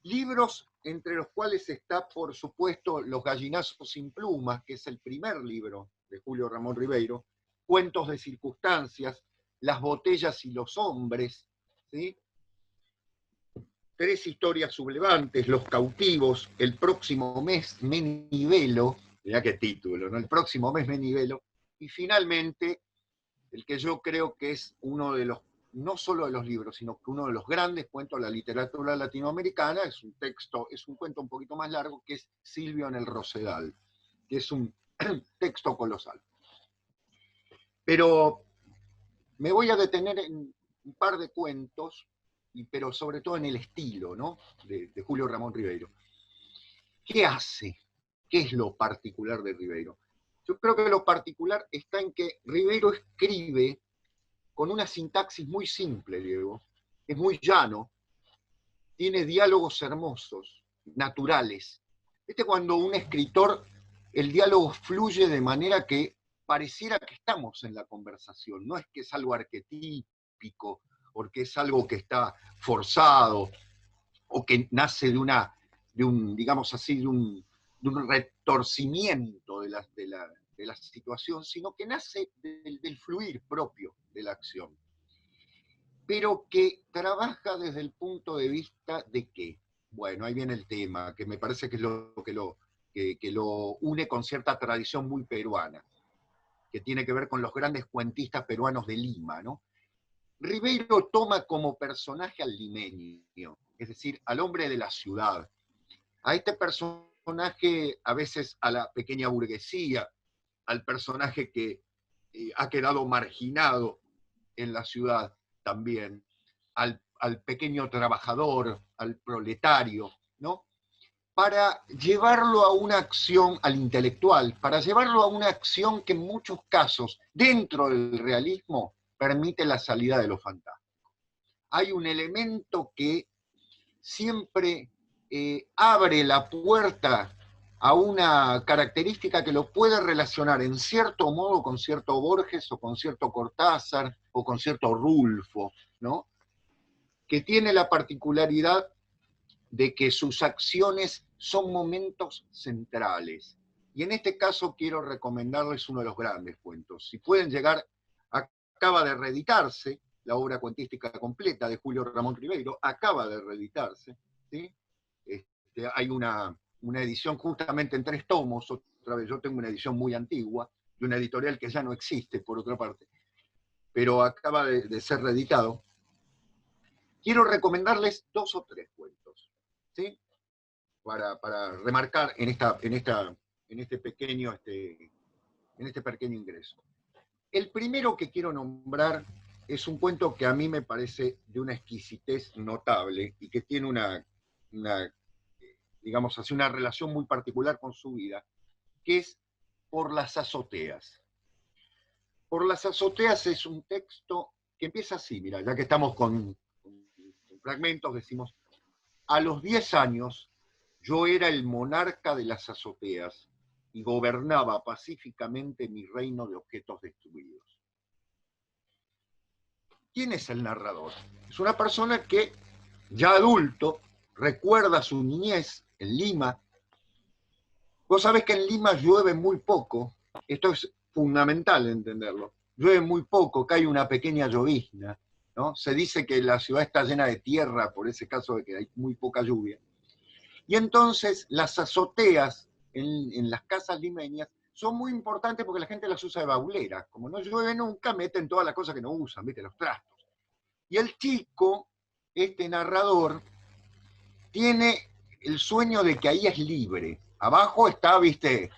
libros entre los cuales está, por supuesto, Los Gallinazos sin Plumas, que es el primer libro de Julio Ramón Ribeiro, Cuentos de Circunstancias, Las Botellas y los Hombres, ¿sí? 3 historias sublevantes, Los Cautivos, El Próximo Mes me nivelo, mirá qué título, ¿no? El Próximo Mes me nivelo, y finalmente, el que yo creo que es uno de los, no solo de los libros, sino que uno de los grandes cuentos de la literatura latinoamericana, es un cuento un poquito más largo, que es Silvio en el Rosedal, que es un texto colosal. Pero me voy a detener en un par de cuentos, pero sobre todo en el estilo, ¿no? de Julio Ramón Ribeiro. ¿Qué hace? ¿Qué es lo particular de Ribeiro? Yo creo que lo particular está en que Ribeiro escribe con una sintaxis muy simple, Diego. Es muy llano, tiene diálogos hermosos, naturales. ¿Viste cuando un escritor, el diálogo fluye de manera que pareciera que estamos en la conversación? No es que es algo arquetípico, porque es algo que está forzado, o que nace de un digamos así, de un retorcimiento de la situación, sino que nace del fluir propio de la acción. Pero que trabaja desde el punto de vista de qué. Bueno, ahí viene el tema, que me parece que es lo que lo une con cierta tradición muy peruana, que tiene que ver con los grandes cuentistas peruanos de Lima, ¿no? Ribeiro toma como personaje al limeño, es decir, al hombre de la ciudad, a este personaje, a veces a la pequeña burguesía, al personaje que ha quedado marginado en la ciudad también, al pequeño trabajador, al proletario, ¿no? Para llevarlo a una acción, al intelectual, para llevarlo a una acción que en muchos casos, dentro del realismo, permite la salida de lo fantástico. Hay un elemento que siempre abre la puerta a una característica que lo puede relacionar en cierto modo con cierto Borges o con cierto Cortázar o con cierto Rulfo, ¿no? Que tiene la particularidad de que sus acciones son momentos centrales. Y en este caso quiero recomendarles uno de los grandes cuentos. Si pueden llegar, acaba de reeditarse la obra cuentística completa de Julio Ramón Ribeiro, acaba de reeditarse, ¿sí? Hay una edición justamente en 3 tomos, otra vez, yo tengo una edición muy antigua, de una editorial que ya no existe, por otra parte, pero acaba de ser reeditado. Quiero recomendarles 2 o 3 cuentos, ¿sí? Para remarcar en este pequeño ingreso. El primero que quiero nombrar es un cuento que a mí me parece de una exquisitez notable y que tiene digamos así, una relación muy particular con su vida, que es Por las azoteas. Por las azoteas es un texto que empieza así, mira, ya que estamos con fragmentos, decimos: a los 10 años yo era el monarca de las azoteas y gobernaba pacíficamente mi reino de objetos destruidos. ¿Quién es el narrador? Es una persona que, ya adulto, recuerda su niñez en Lima. Vos sabés que en Lima llueve muy poco, esto es fundamental entenderlo, llueve muy poco, cae una pequeña llovizna, ¿no? Se dice que la ciudad está llena de tierra por ese caso de que hay muy poca lluvia. Y entonces las azoteas en las casas limeñas son muy importantes porque la gente las usa de baulera. Como no llueve nunca, meten todas las cosas que no usan, ¿viste? Los trastos. Y el chico, este narrador, tiene el sueño de que ahí es libre. Abajo está, ¿viste?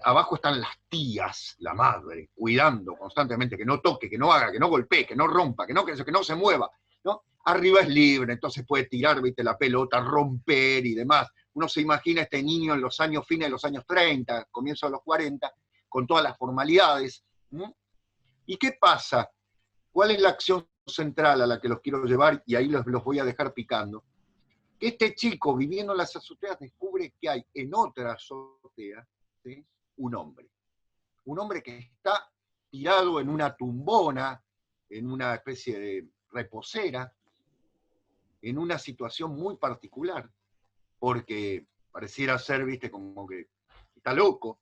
Abajo están las tías, la madre, cuidando constantemente que no toque, que no haga, que no golpee, que no rompa, que no se mueva, ¿no? Arriba es libre, entonces puede tirar, ¿viste? La pelota, romper y demás. Uno se imagina a este niño en los años, fines de los años 30, comienzo de los 40, con todas las formalidades. ¿Y qué pasa? ¿Cuál es la acción central a la que los quiero llevar? Y ahí los voy a dejar picando. Que este chico, viviendo en las azoteas, descubre que hay en otra azotea, ¿sí?, un hombre que está tirado en una tumbona, en una especie de reposera, en una situación muy particular, porque pareciera ser, ¿viste?, como que está loco,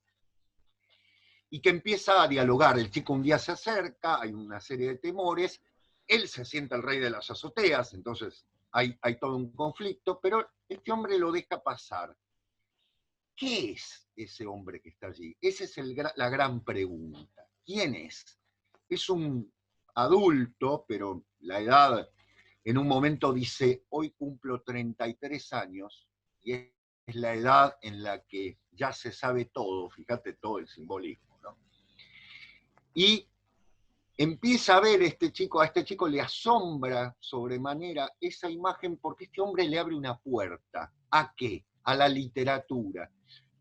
y que empieza a dialogar. El chico un día se acerca, hay una serie de temores, él se siente el rey de las azoteas, entonces hay todo un conflicto, pero este hombre lo deja pasar. ¿Qué es ese hombre que está allí? Esa es la gran pregunta. ¿Quién es? Es un adulto, pero la edad en un momento dice: hoy cumplo 33 años, y es la edad en la que ya se sabe todo, fíjate todo el simbolismo, ¿no? Y empieza a ver a este chico le asombra sobremanera esa imagen, porque este hombre le abre una puerta. ¿A qué? A la literatura.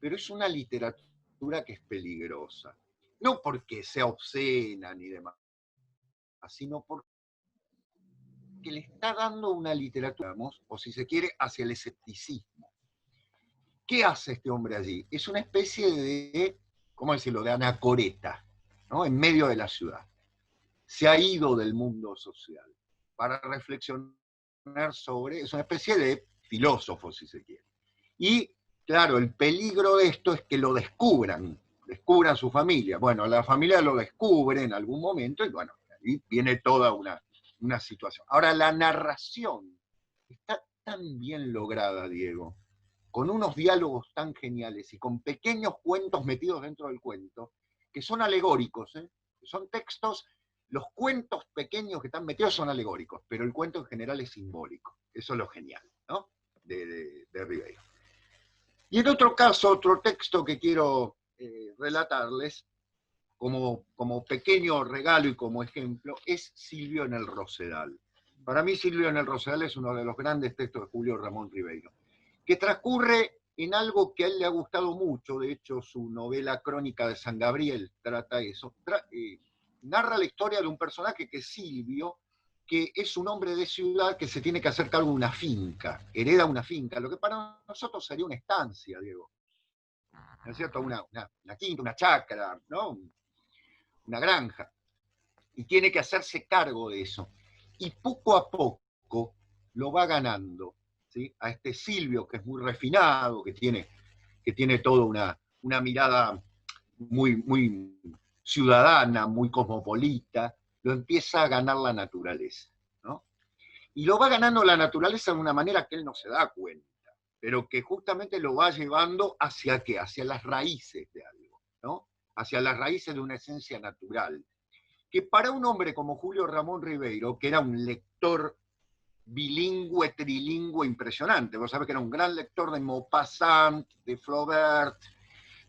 Pero es una literatura que es peligrosa. No porque sea obscena ni demás, sino porque le está dando una literatura, o si se quiere, hacia el escepticismo. ¿Qué hace este hombre allí? Es una especie de, ¿cómo decirlo?, de anacoreta, ¿no?, en medio de la ciudad. Se ha ido del mundo social para reflexionar sobre, es una especie de filósofo, si se quiere. Y, claro, el peligro de esto es que lo descubran su familia. Bueno, la familia lo descubre en algún momento y, bueno, ahí viene toda una situación. Ahora, la narración está tan bien lograda, Diego, con unos diálogos tan geniales y con pequeños cuentos metidos dentro del cuento, que son alegóricos, ¿eh? Son textos. Los cuentos pequeños que están metidos son alegóricos, pero el cuento en general es simbólico. Eso es lo genial, ¿no?, de Ribeiro. Y en otro caso, otro texto que quiero relatarles, como pequeño regalo y como ejemplo, es Silvio en el Rosedal. Para mí Silvio en el Rosedal es uno de los grandes textos de Julio Ramón Ribeiro, que transcurre en algo que a él le ha gustado mucho. De hecho, su novela Crónica de San Gabriel trata eso. Narra la historia de un personaje que es Silvio, que es un hombre de ciudad que se tiene que hacer cargo de una finca, hereda una finca, lo que para nosotros sería una estancia, Diego, ¿no es cierto? Una quinta, una chacra, ¿no?, una granja, y tiene que hacerse cargo de eso. Y poco a poco lo va ganando, ¿sí?, a este Silvio, que es muy refinado, que tiene toda una mirada muy, muy ciudadana, muy cosmopolita, lo empieza a ganar la naturaleza, ¿no? Y lo va ganando la naturaleza de una manera que él no se da cuenta, pero que justamente lo va llevando hacia qué, hacia las raíces de algo, ¿no? Hacia las raíces de una esencia natural. Que para un hombre como Julio Ramón Ribeiro, que era un lector bilingüe, trilingüe impresionante, vos sabés que era un gran lector de Maupassant, de Flaubert,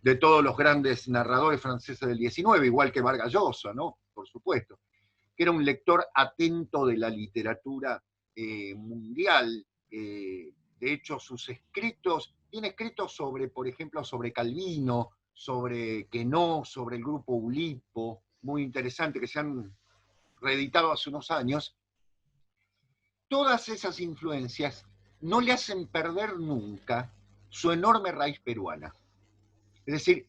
de todos los grandes narradores franceses del XIX, igual que Vargas Llosa, ¿no? Por supuesto. Que era un lector atento de la literatura mundial. De hecho, sus escritos, tiene escritos sobre, por ejemplo, sobre Calvino, sobre Queneau, sobre el grupo Ulipo, muy interesante, que se han reeditado hace unos años. Todas esas influencias no le hacen perder nunca su enorme raíz peruana. Es decir,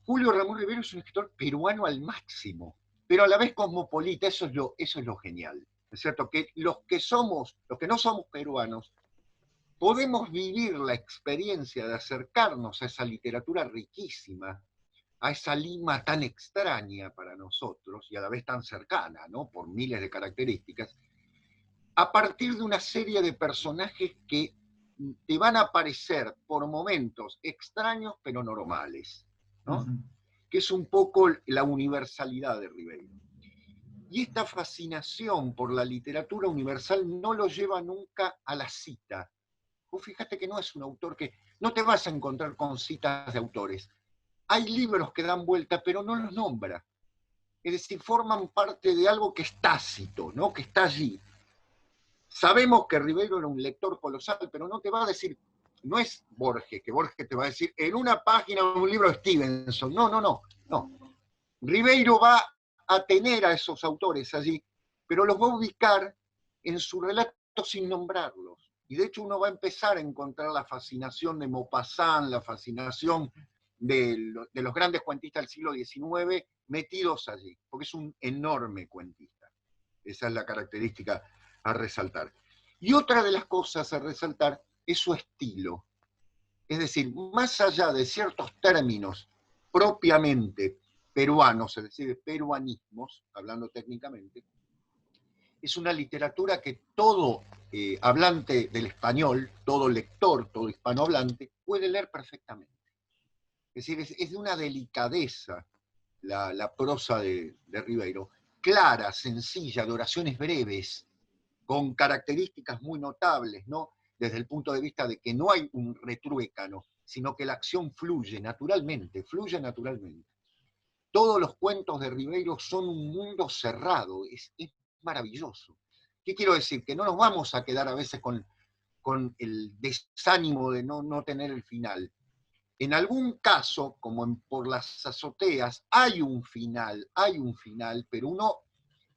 Julio Ramón Ribeiro es un escritor peruano al máximo, pero a la vez cosmopolita, eso es lo genial. ¿Es cierto? Que los que no somos peruanos, podemos vivir la experiencia de acercarnos a esa literatura riquísima, a esa Lima tan extraña para nosotros y a la vez tan cercana, ¿no? Por miles de características, a partir de una serie de personajes que te van a parecer por momentos extraños pero normales, ¿no? Que es un poco la universalidad de Ribeiro. Y esta fascinación por la literatura universal no lo lleva nunca a la cita. Vos fíjate que no es un autor que... No te vas a encontrar con citas de autores. Hay libros que dan vuelta, pero no los nombra. Es decir, forman parte de algo que es tácito, ¿no? Que está allí. Sabemos que Ribeiro era un lector colosal, pero no te va a decir, no es Borges, que Borges te va a decir en una página de un libro de Stevenson. No. Ribeiro va a tener a esos autores allí, pero los va a ubicar en su relato sin nombrarlos. Y de hecho uno va a empezar a encontrar la fascinación de Maupassant, la fascinación de los grandes cuentistas del siglo XIX metidos allí, porque es un enorme cuentista. Esa es la característica a resaltar. Y otra de las cosas a resaltar es su estilo. Es decir, más allá de ciertos términos propiamente peruanos, es decir, peruanismos, hablando técnicamente, es una literatura que todo hablante del español, todo lector, todo hispanohablante, puede leer perfectamente. Es decir, es de una delicadeza la prosa de Ribeiro, clara, sencilla, de oraciones breves, con características muy notables, ¿no? Desde el punto de vista de que no hay un retruécano, sino que la acción fluye naturalmente. Todos los cuentos de Ribeiro son un mundo cerrado, es maravilloso. ¿Qué quiero decir? Que no nos vamos a quedar a veces con el desánimo de no tener el final. En algún caso, como por las azoteas, hay un final, pero uno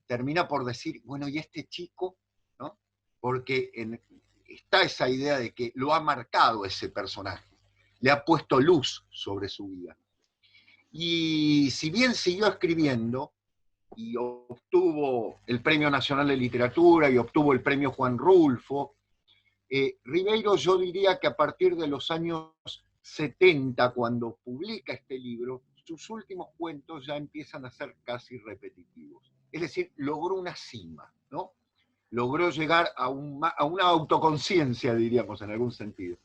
termina por decir, bueno, ¿y este chico? ¿No? Porque está esa idea de que lo ha marcado ese personaje, le ha puesto luz sobre su vida. Y si bien siguió escribiendo y obtuvo el Premio Nacional de Literatura y obtuvo el Premio Juan Rulfo, Ribeiro, yo diría que a partir de los años 70, cuando publica este libro, sus últimos cuentos ya empiezan a ser casi repetitivos. Es decir, logró una cima, ¿no? Logró llegar a una autoconciencia, diríamos en algún sentido,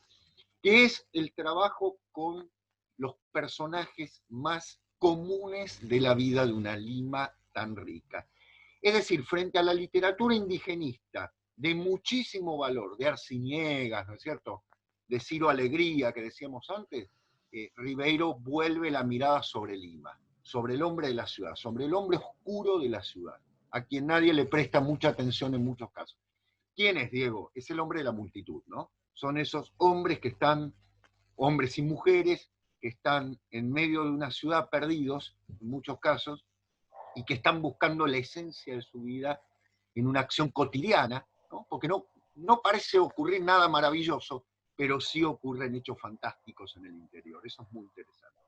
que es el trabajo con los personajes más comunes de la vida de una Lima tan rica. Es decir, frente a la literatura indigenista, de muchísimo valor, de Arciniegas, ¿no es cierto?, de Ciro Alegría, que decíamos antes, Ribeiro vuelve la mirada sobre Lima, sobre el hombre de la ciudad, sobre el hombre oscuro de la ciudad, a quien nadie le presta mucha atención en muchos casos. ¿Quién es, Diego? Es el hombre de la multitud, ¿no? Son esos hombres que están, hombres y mujeres, que están en medio de una ciudad perdidos, en muchos casos, y que están buscando la esencia de su vida en una acción cotidiana, ¿no? Porque no parece ocurrir nada maravilloso, pero sí ocurren hechos fantásticos en el interior. Eso es muy interesante.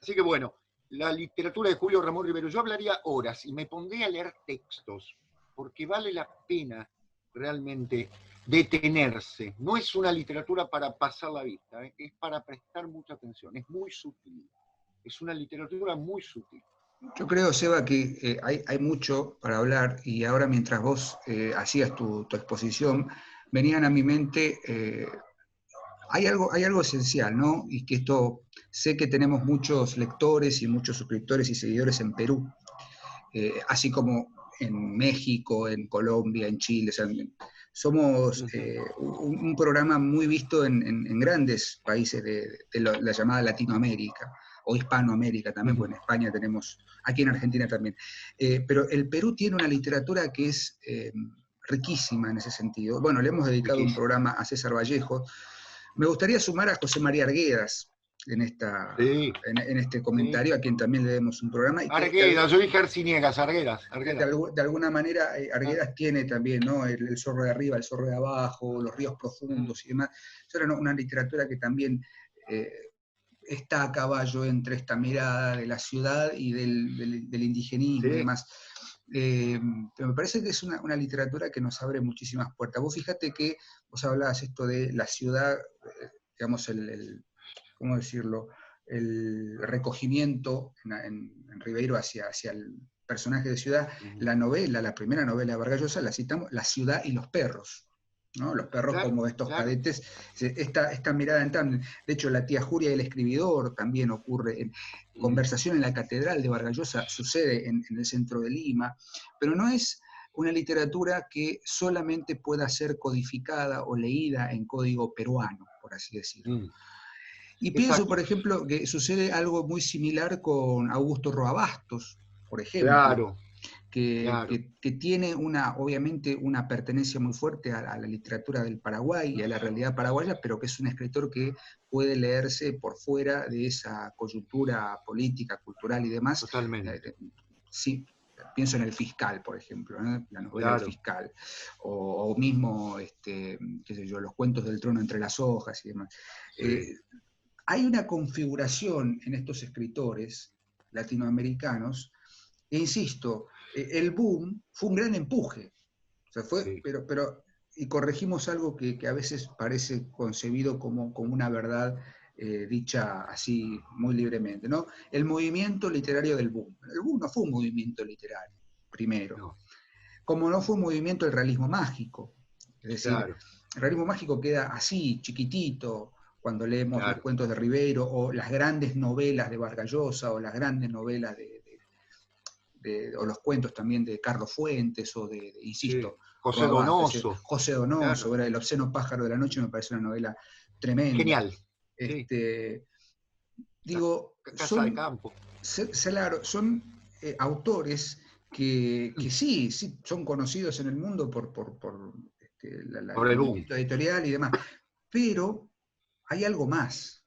Así que bueno, la literatura de Julio Ramón Ribeiro, yo hablaría horas y me pondría a leer textos, porque vale la pena realmente detenerse. No es una literatura para pasar la vista, es para prestar mucha atención, es muy sutil. Es una literatura muy sutil. Yo creo, Seba, que hay mucho para hablar y ahora mientras vos hacías tu exposición, venían a mi mente, hay algo esencial, ¿no? Y que esto, sé que tenemos muchos lectores y muchos suscriptores y seguidores en Perú, así como en México, en Colombia, en Chile. O sea, somos un programa muy visto en grandes países de la llamada Latinoamérica o Hispanoamérica también, porque en España tenemos, aquí en Argentina también. Pero el Perú tiene una literatura que es riquísima en ese sentido. Bueno, le hemos dedicado un Riquísimo. programa a César Vallejo. Me gustaría sumar a José María Arguedas en, Sí, en este sí. comentario, a quien también le demos un programa, y que Arguedas, yo dije Arciniegas, Arguedas, Arguedas. de alguna manera Ah, Arguedas tiene también, ¿no? El zorro de arriba, el zorro de abajo, los ríos profundos y demás. Eso era una literatura que también eh, está a caballo entre esta mirada de la ciudad y del indigenismo y sí, demás. Pero me parece que es una literatura que nos abre muchísimas puertas. Vos fíjate que vos hablabas esto de la ciudad, digamos, ¿cómo decirlo? El recogimiento en Ribeiro hacia el personaje de ciudad. La novela, la primera novela de Vargas Llosa, la citamos, La ciudad y los perros. ¿No? Los perros claro, como estos claro. cadetes, esta mirada en tan... De hecho, La tía Julia y el escribidor también ocurre en Conversación en la Catedral de Vargas Llosa, sucede en el centro de Lima, pero no es una literatura que solamente pueda ser codificada o leída en código peruano, por así decirlo. Mm, Y pienso, por exacto, ejemplo, que sucede algo muy similar con Augusto Roabastos, por ejemplo, claro, claro, que tiene obviamente una pertenencia muy fuerte a la literatura del Paraguay y a la realidad paraguaya, pero que es un escritor que puede leerse por fuera de esa coyuntura política, cultural y demás. totalmente, Sí, pienso en El Fiscal, por ejemplo, ¿no? La novela El claro. Fiscal, o mismo, qué sé yo, Los cuentos del trono entre las hojas y demás. Sí, Eh, Hay una configuración en estos escritores latinoamericanos, e insisto, el boom fue un gran empuje, o sea, sí, y corregimos algo que a veces parece concebido como una verdad dicha así muy libremente, ¿no? El movimiento literario del boom. El boom no fue un movimiento literario, primero, no, como no fue un movimiento del realismo mágico. Es decir, claro, el realismo mágico queda así, chiquitito, cuando leemos los claro, cuentos de Ribeiro o las grandes novelas de Vargas Llosa o las grandes novelas o los cuentos también de Carlos Fuentes o sí. insisto, José Roabasto, Donoso, José Donoso, claro, ¿verdad? El obsceno pájaro de la noche me parece una novela tremenda. genial, sí. Este, La digo, Casa de Campo. claro, son autores que sí, sí, son conocidos en el mundo por Por el el boom. movimiento editorial y demás, pero hay algo más,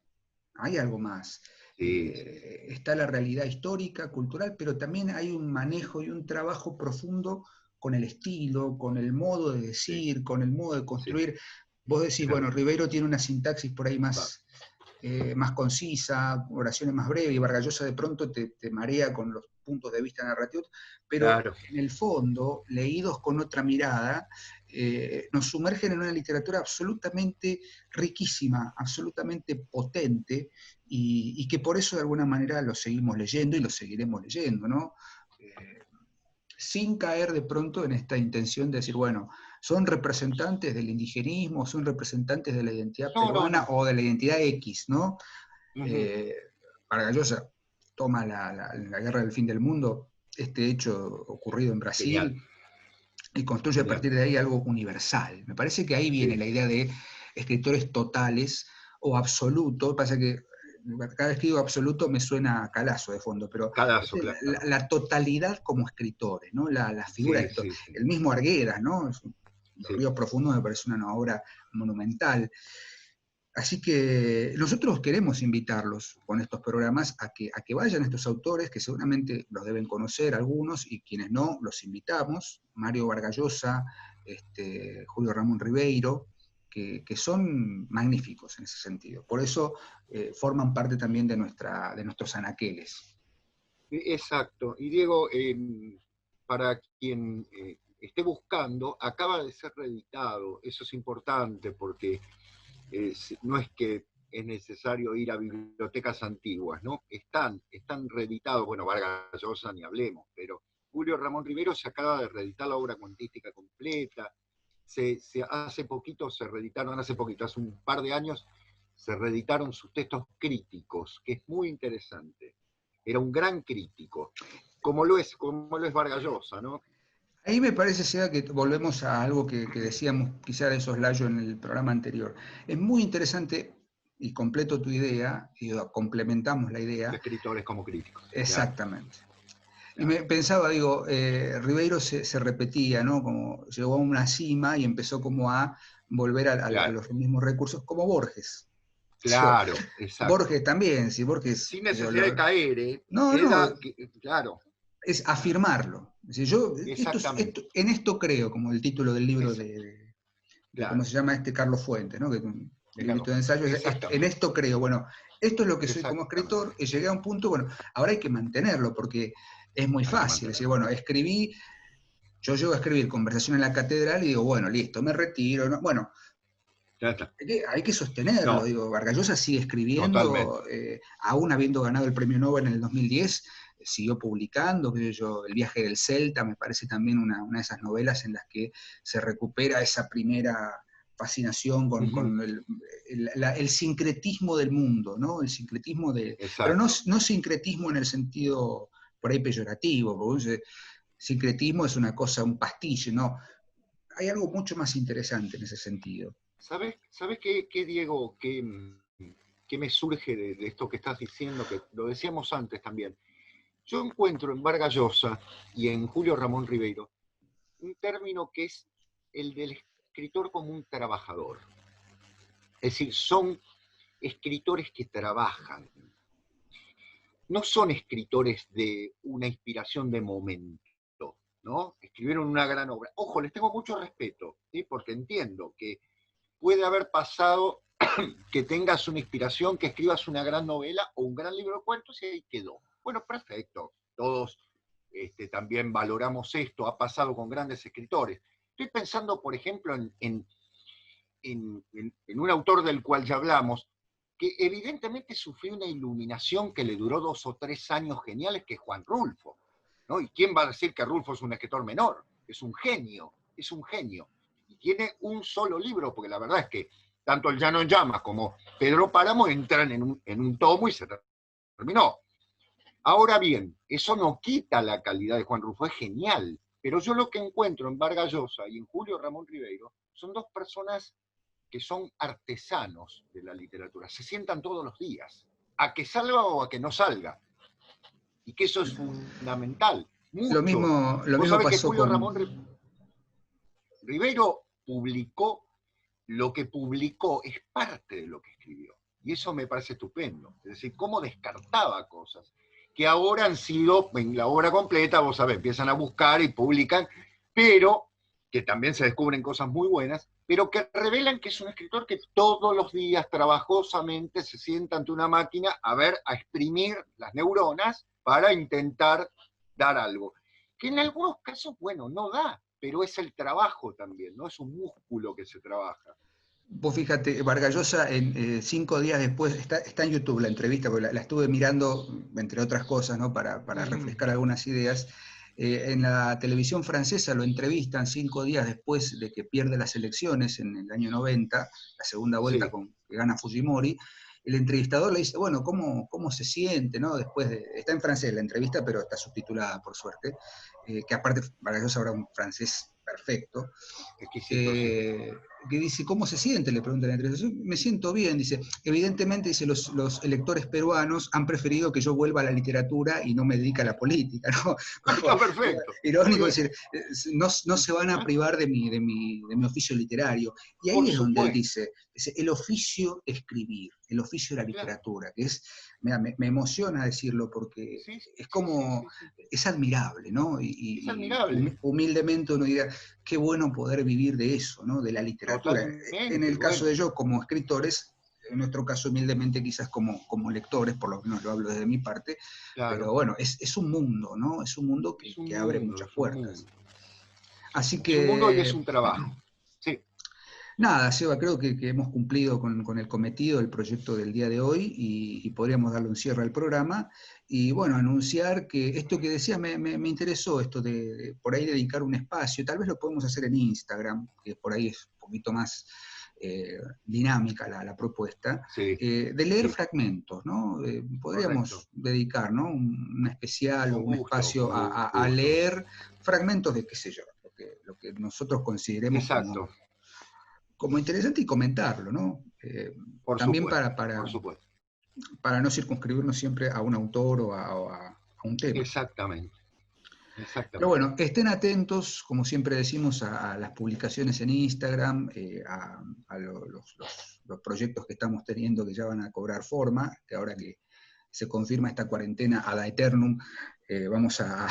hay algo más. Sí, sí, sí. Está la realidad histórica, cultural, pero también hay un manejo y un trabajo profundo con el estilo, con el modo de Sí, decir, con el modo de sí, construir. Vos decís, claro. bueno, Ribeiro tiene una sintaxis por ahí Va, más concisa, oraciones más breves, y Vargas Llosa de pronto te marea con los puntos de vista narrativos, pero claro. en el fondo, leídos con otra mirada, nos sumergen en una literatura absolutamente riquísima, absolutamente potente, y que por eso de alguna manera lo seguimos leyendo y lo seguiremos leyendo, ¿no? Eh, Sin caer de pronto en esta intención de decir, bueno, son representantes del indigenismo, son representantes de la identidad No, no, peruana no. o de la identidad X, ¿no? Ujú. Eh, Vargas Llosa toma la guerra del fin del mundo, este hecho ocurrido en Genial, Brasil, y construye a genial. partir de ahí algo universal. Me parece que ahí viene Sí, la idea de escritores totales o absolutos. Pasa que cada vez que digo absoluto me suena a calazo de fondo, pero cadazo, claro. la totalidad como escritores, ¿no? La figura de Sí, esto, sí, sí, el mismo Arguedas, ¿no? Los sí. Ríos Profundos me parece una obra monumental. Así que nosotros queremos invitarlos con estos programas a que vayan a estos autores, que seguramente los deben conocer algunos, y quienes no, los invitamos, Mario Vargas Llosa, Julio Ramón Ribeiro, que son magníficos en ese sentido. Por eso forman parte también de nuestros anaqueles. Exacto. Y Diego, para quien esté buscando, acaba de ser reeditado. Eso es importante porque no es que es necesario ir a bibliotecas antiguas, ¿no? Están reeditados, bueno, Vargas Llosa ni hablemos, pero Julio Ramón Rivero se acaba de reeditar la obra cuentística completa. Hace poquito se reeditaron, hace un par de años, se reeditaron sus textos críticos, que es muy interesante. Era un gran crítico, como lo es Vargas Llosa, ¿no? Ahí me parece, Seba, que volvemos a algo que decíamos quizá de soslayo en el programa anterior. Es muy interesante, y completo tu idea, y complementamos la idea. Escritores como críticos. Exactamente. Claro. Y me pensaba, digo, Ribeiro se repetía, ¿no? Como llegó a una cima y empezó como a volver a los mismos recursos, como Borges. Claro, exacto. Borges también, si Borges... Sin necesidad de caer, ¿eh? No, claro. Es afirmarlo. Es decir, yo en esto creo, como el título del libro de claro. ¿cómo se llama este? Carlos Fuentes, ¿no? Que un librito de ensayos. En esto creo, bueno, esto es lo que soy como escritor, y llegué a un punto, bueno, ahora hay que mantenerlo, porque es muy fácil. Es decir, bueno, yo llego a escribir Conversación en la Catedral y digo, bueno, listo, me retiro. ¿No? Bueno, hay que sostenerlo. No. Digo, Vargas Llosa sigue escribiendo, aún habiendo ganado el premio Nobel en el 2010, siguió publicando, El viaje del Celta, me parece también una de esas novelas en las que se recupera esa primera fascinación con el sincretismo del mundo, ¿no? El sincretismo pero no sincretismo en el sentido por ahí peyorativo, porque sincretismo es una cosa, un pastiche, ¿no? Hay algo mucho más interesante en ese sentido. ¿Sabes qué, Diego? ¿Qué me surge de esto que estás diciendo? Que lo decíamos antes también. Yo encuentro en Vargas Llosa y en Julio Ramón Rivero un término que es el del escritor como un trabajador. Es decir, son escritores que trabajan. No son escritores de una inspiración de momento, ¿no? Escribieron una gran obra. Ojo, les tengo mucho respeto, ¿sí? Porque entiendo que puede haber pasado que tengas una inspiración, que escribas una gran novela o un gran libro de cuentos y ahí quedó. Bueno, perfecto. Todos también valoramos esto, ha pasado con grandes escritores. Estoy pensando, por ejemplo, en un autor del cual ya hablamos, que evidentemente sufrió una iluminación que le duró 2 o 3 años geniales, que es Juan Rulfo, ¿no? ¿Y quién va a decir que Rulfo es un escritor menor? Es un genio, es un genio. Y tiene un solo libro, porque la verdad es que tanto El Llano en Llamas como Pedro Páramo entran en un tomo y se terminó. Ahora bien, eso no quita la calidad de Juan Rulfo, es genial. Pero yo lo que encuentro en Vargas Llosa y en Julio Ramón Rivero son dos personas que son artesanos de la literatura, se sientan todos los días, a que salga o a que no salga. Y que eso es fundamental. Mucho. Lo mismo pasó que Julio Ramón Rivero publicó lo que publicó, es parte de lo que escribió. Y eso me parece estupendo. Es decir, cómo descartaba cosas que ahora han sido, en la obra completa, vos sabés, empiezan a buscar y publican, pero que también se descubren cosas muy buenas, pero que revelan que es un escritor que todos los días trabajosamente se sienta ante una máquina a exprimir las neuronas para intentar dar algo. Que en algunos casos, bueno, no da, pero es el trabajo también, no es un músculo que se trabaja. Vos fíjate, Vargas Llosa, 5 días después, está en YouTube la entrevista, porque la estuve mirando, entre otras cosas, ¿no? para refrescar algunas ideas. En la televisión francesa lo entrevistan 5 días después de que pierde las elecciones en el año 90, la segunda vuelta que gana Fujimori. El entrevistador le dice, bueno, ¿cómo se siente? ¿No? Está en francés la entrevista, pero está subtitulada, por suerte, que aparte Vargas Llosa habla un francés perfecto. Que dice, ¿cómo se siente? Le pregunta la entrevista. Me siento bien, dice. Evidentemente, dice, los electores peruanos han preferido que yo vuelva a la literatura y no me dedique a la política, ¿no? Está perfecto. Irónico, decir, no se van a privar de mi oficio literario. Y ahí es donde él dice, el oficio de escribir, el oficio de la literatura, que es, me emociona decirlo porque es como, es admirable, ¿no? Es admirable. Humildemente uno diría, qué bueno poder vivir de eso, ¿no? De la literatura. Totalmente, en el caso de yo, como escritores, en nuestro caso humildemente quizás como lectores, por lo menos lo hablo desde mi parte, pero bueno, es un mundo, ¿no? Es un mundo que abre muchas puertas. Así que... Es un mundo y es un trabajo. Sí. Nada, Seba, creo que hemos cumplido con el cometido del proyecto del día de hoy y podríamos darle un cierre al programa. Y bueno, anunciar que esto que decía me interesó, esto de por ahí dedicar un espacio, tal vez lo podemos hacer en Instagram, que por ahí es un poquito más dinámica la propuesta, Sí, de leer sí, fragmentos, ¿no? correcto. Podríamos dedicar, ¿no? Un especial o Con un gusto, espacio con a gusto. leer fragmentos de, qué sé yo, lo que nosotros consideremos Exacto, como interesante y comentarlo, ¿no? por También supuesto, por supuesto. para no circunscribirnos siempre a un autor o a un tema. Exactamente, Pero exactamente. bueno, estén atentos, como siempre decimos, a las publicaciones en Instagram, a los proyectos que estamos teniendo que ya van a cobrar forma, que ahora que se confirma esta cuarentena ad aeternum, vamos a...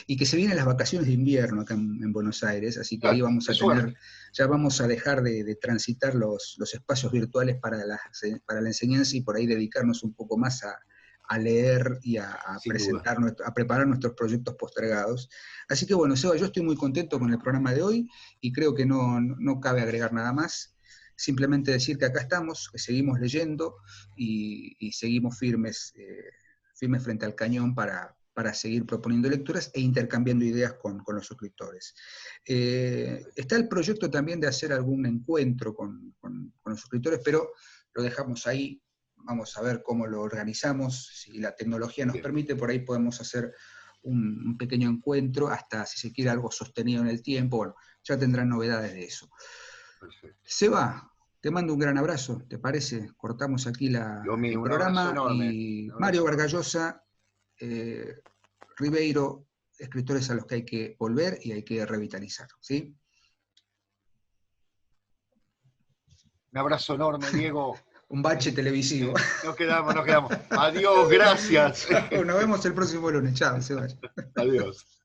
y que se vienen las vacaciones de invierno acá en Buenos Aires, así que ahí Claro, vamos qué a tener, suerte, ya vamos a dejar de transitar los espacios virtuales para la enseñanza y por ahí dedicarnos un poco más a leer y a sin duda. presentar, a preparar nuestros proyectos postergados. Así que bueno, Seba, yo estoy muy contento con el programa de hoy y creo que no cabe agregar nada más. Simplemente decir que acá estamos, que seguimos leyendo y seguimos firmes frente al cañón para seguir proponiendo lecturas e intercambiando ideas con los suscriptores. Está el proyecto también de hacer algún encuentro con los suscriptores, pero lo dejamos ahí. Vamos a ver cómo lo organizamos. Si la tecnología nos Bien, permite, por ahí podemos hacer un pequeño encuentro, hasta si se quiere algo sostenido en el tiempo. Bueno, ya tendrán novedades de eso. perfecto. Seba, te mando un gran abrazo, ¿te parece? Cortamos aquí Lo el mismo, un abrazo programa enorme, y un Mario abrazo enorme. Vargallosa, eh, Ribeiro, escritores a los que hay que volver y hay que revitalizar, ¿sí? Un abrazo enorme, Diego. Un bache televisivo. Nos quedamos, nos quedamos. Adiós, gracias. Chao, nos vemos el próximo lunes. Chao, Seba. Adiós.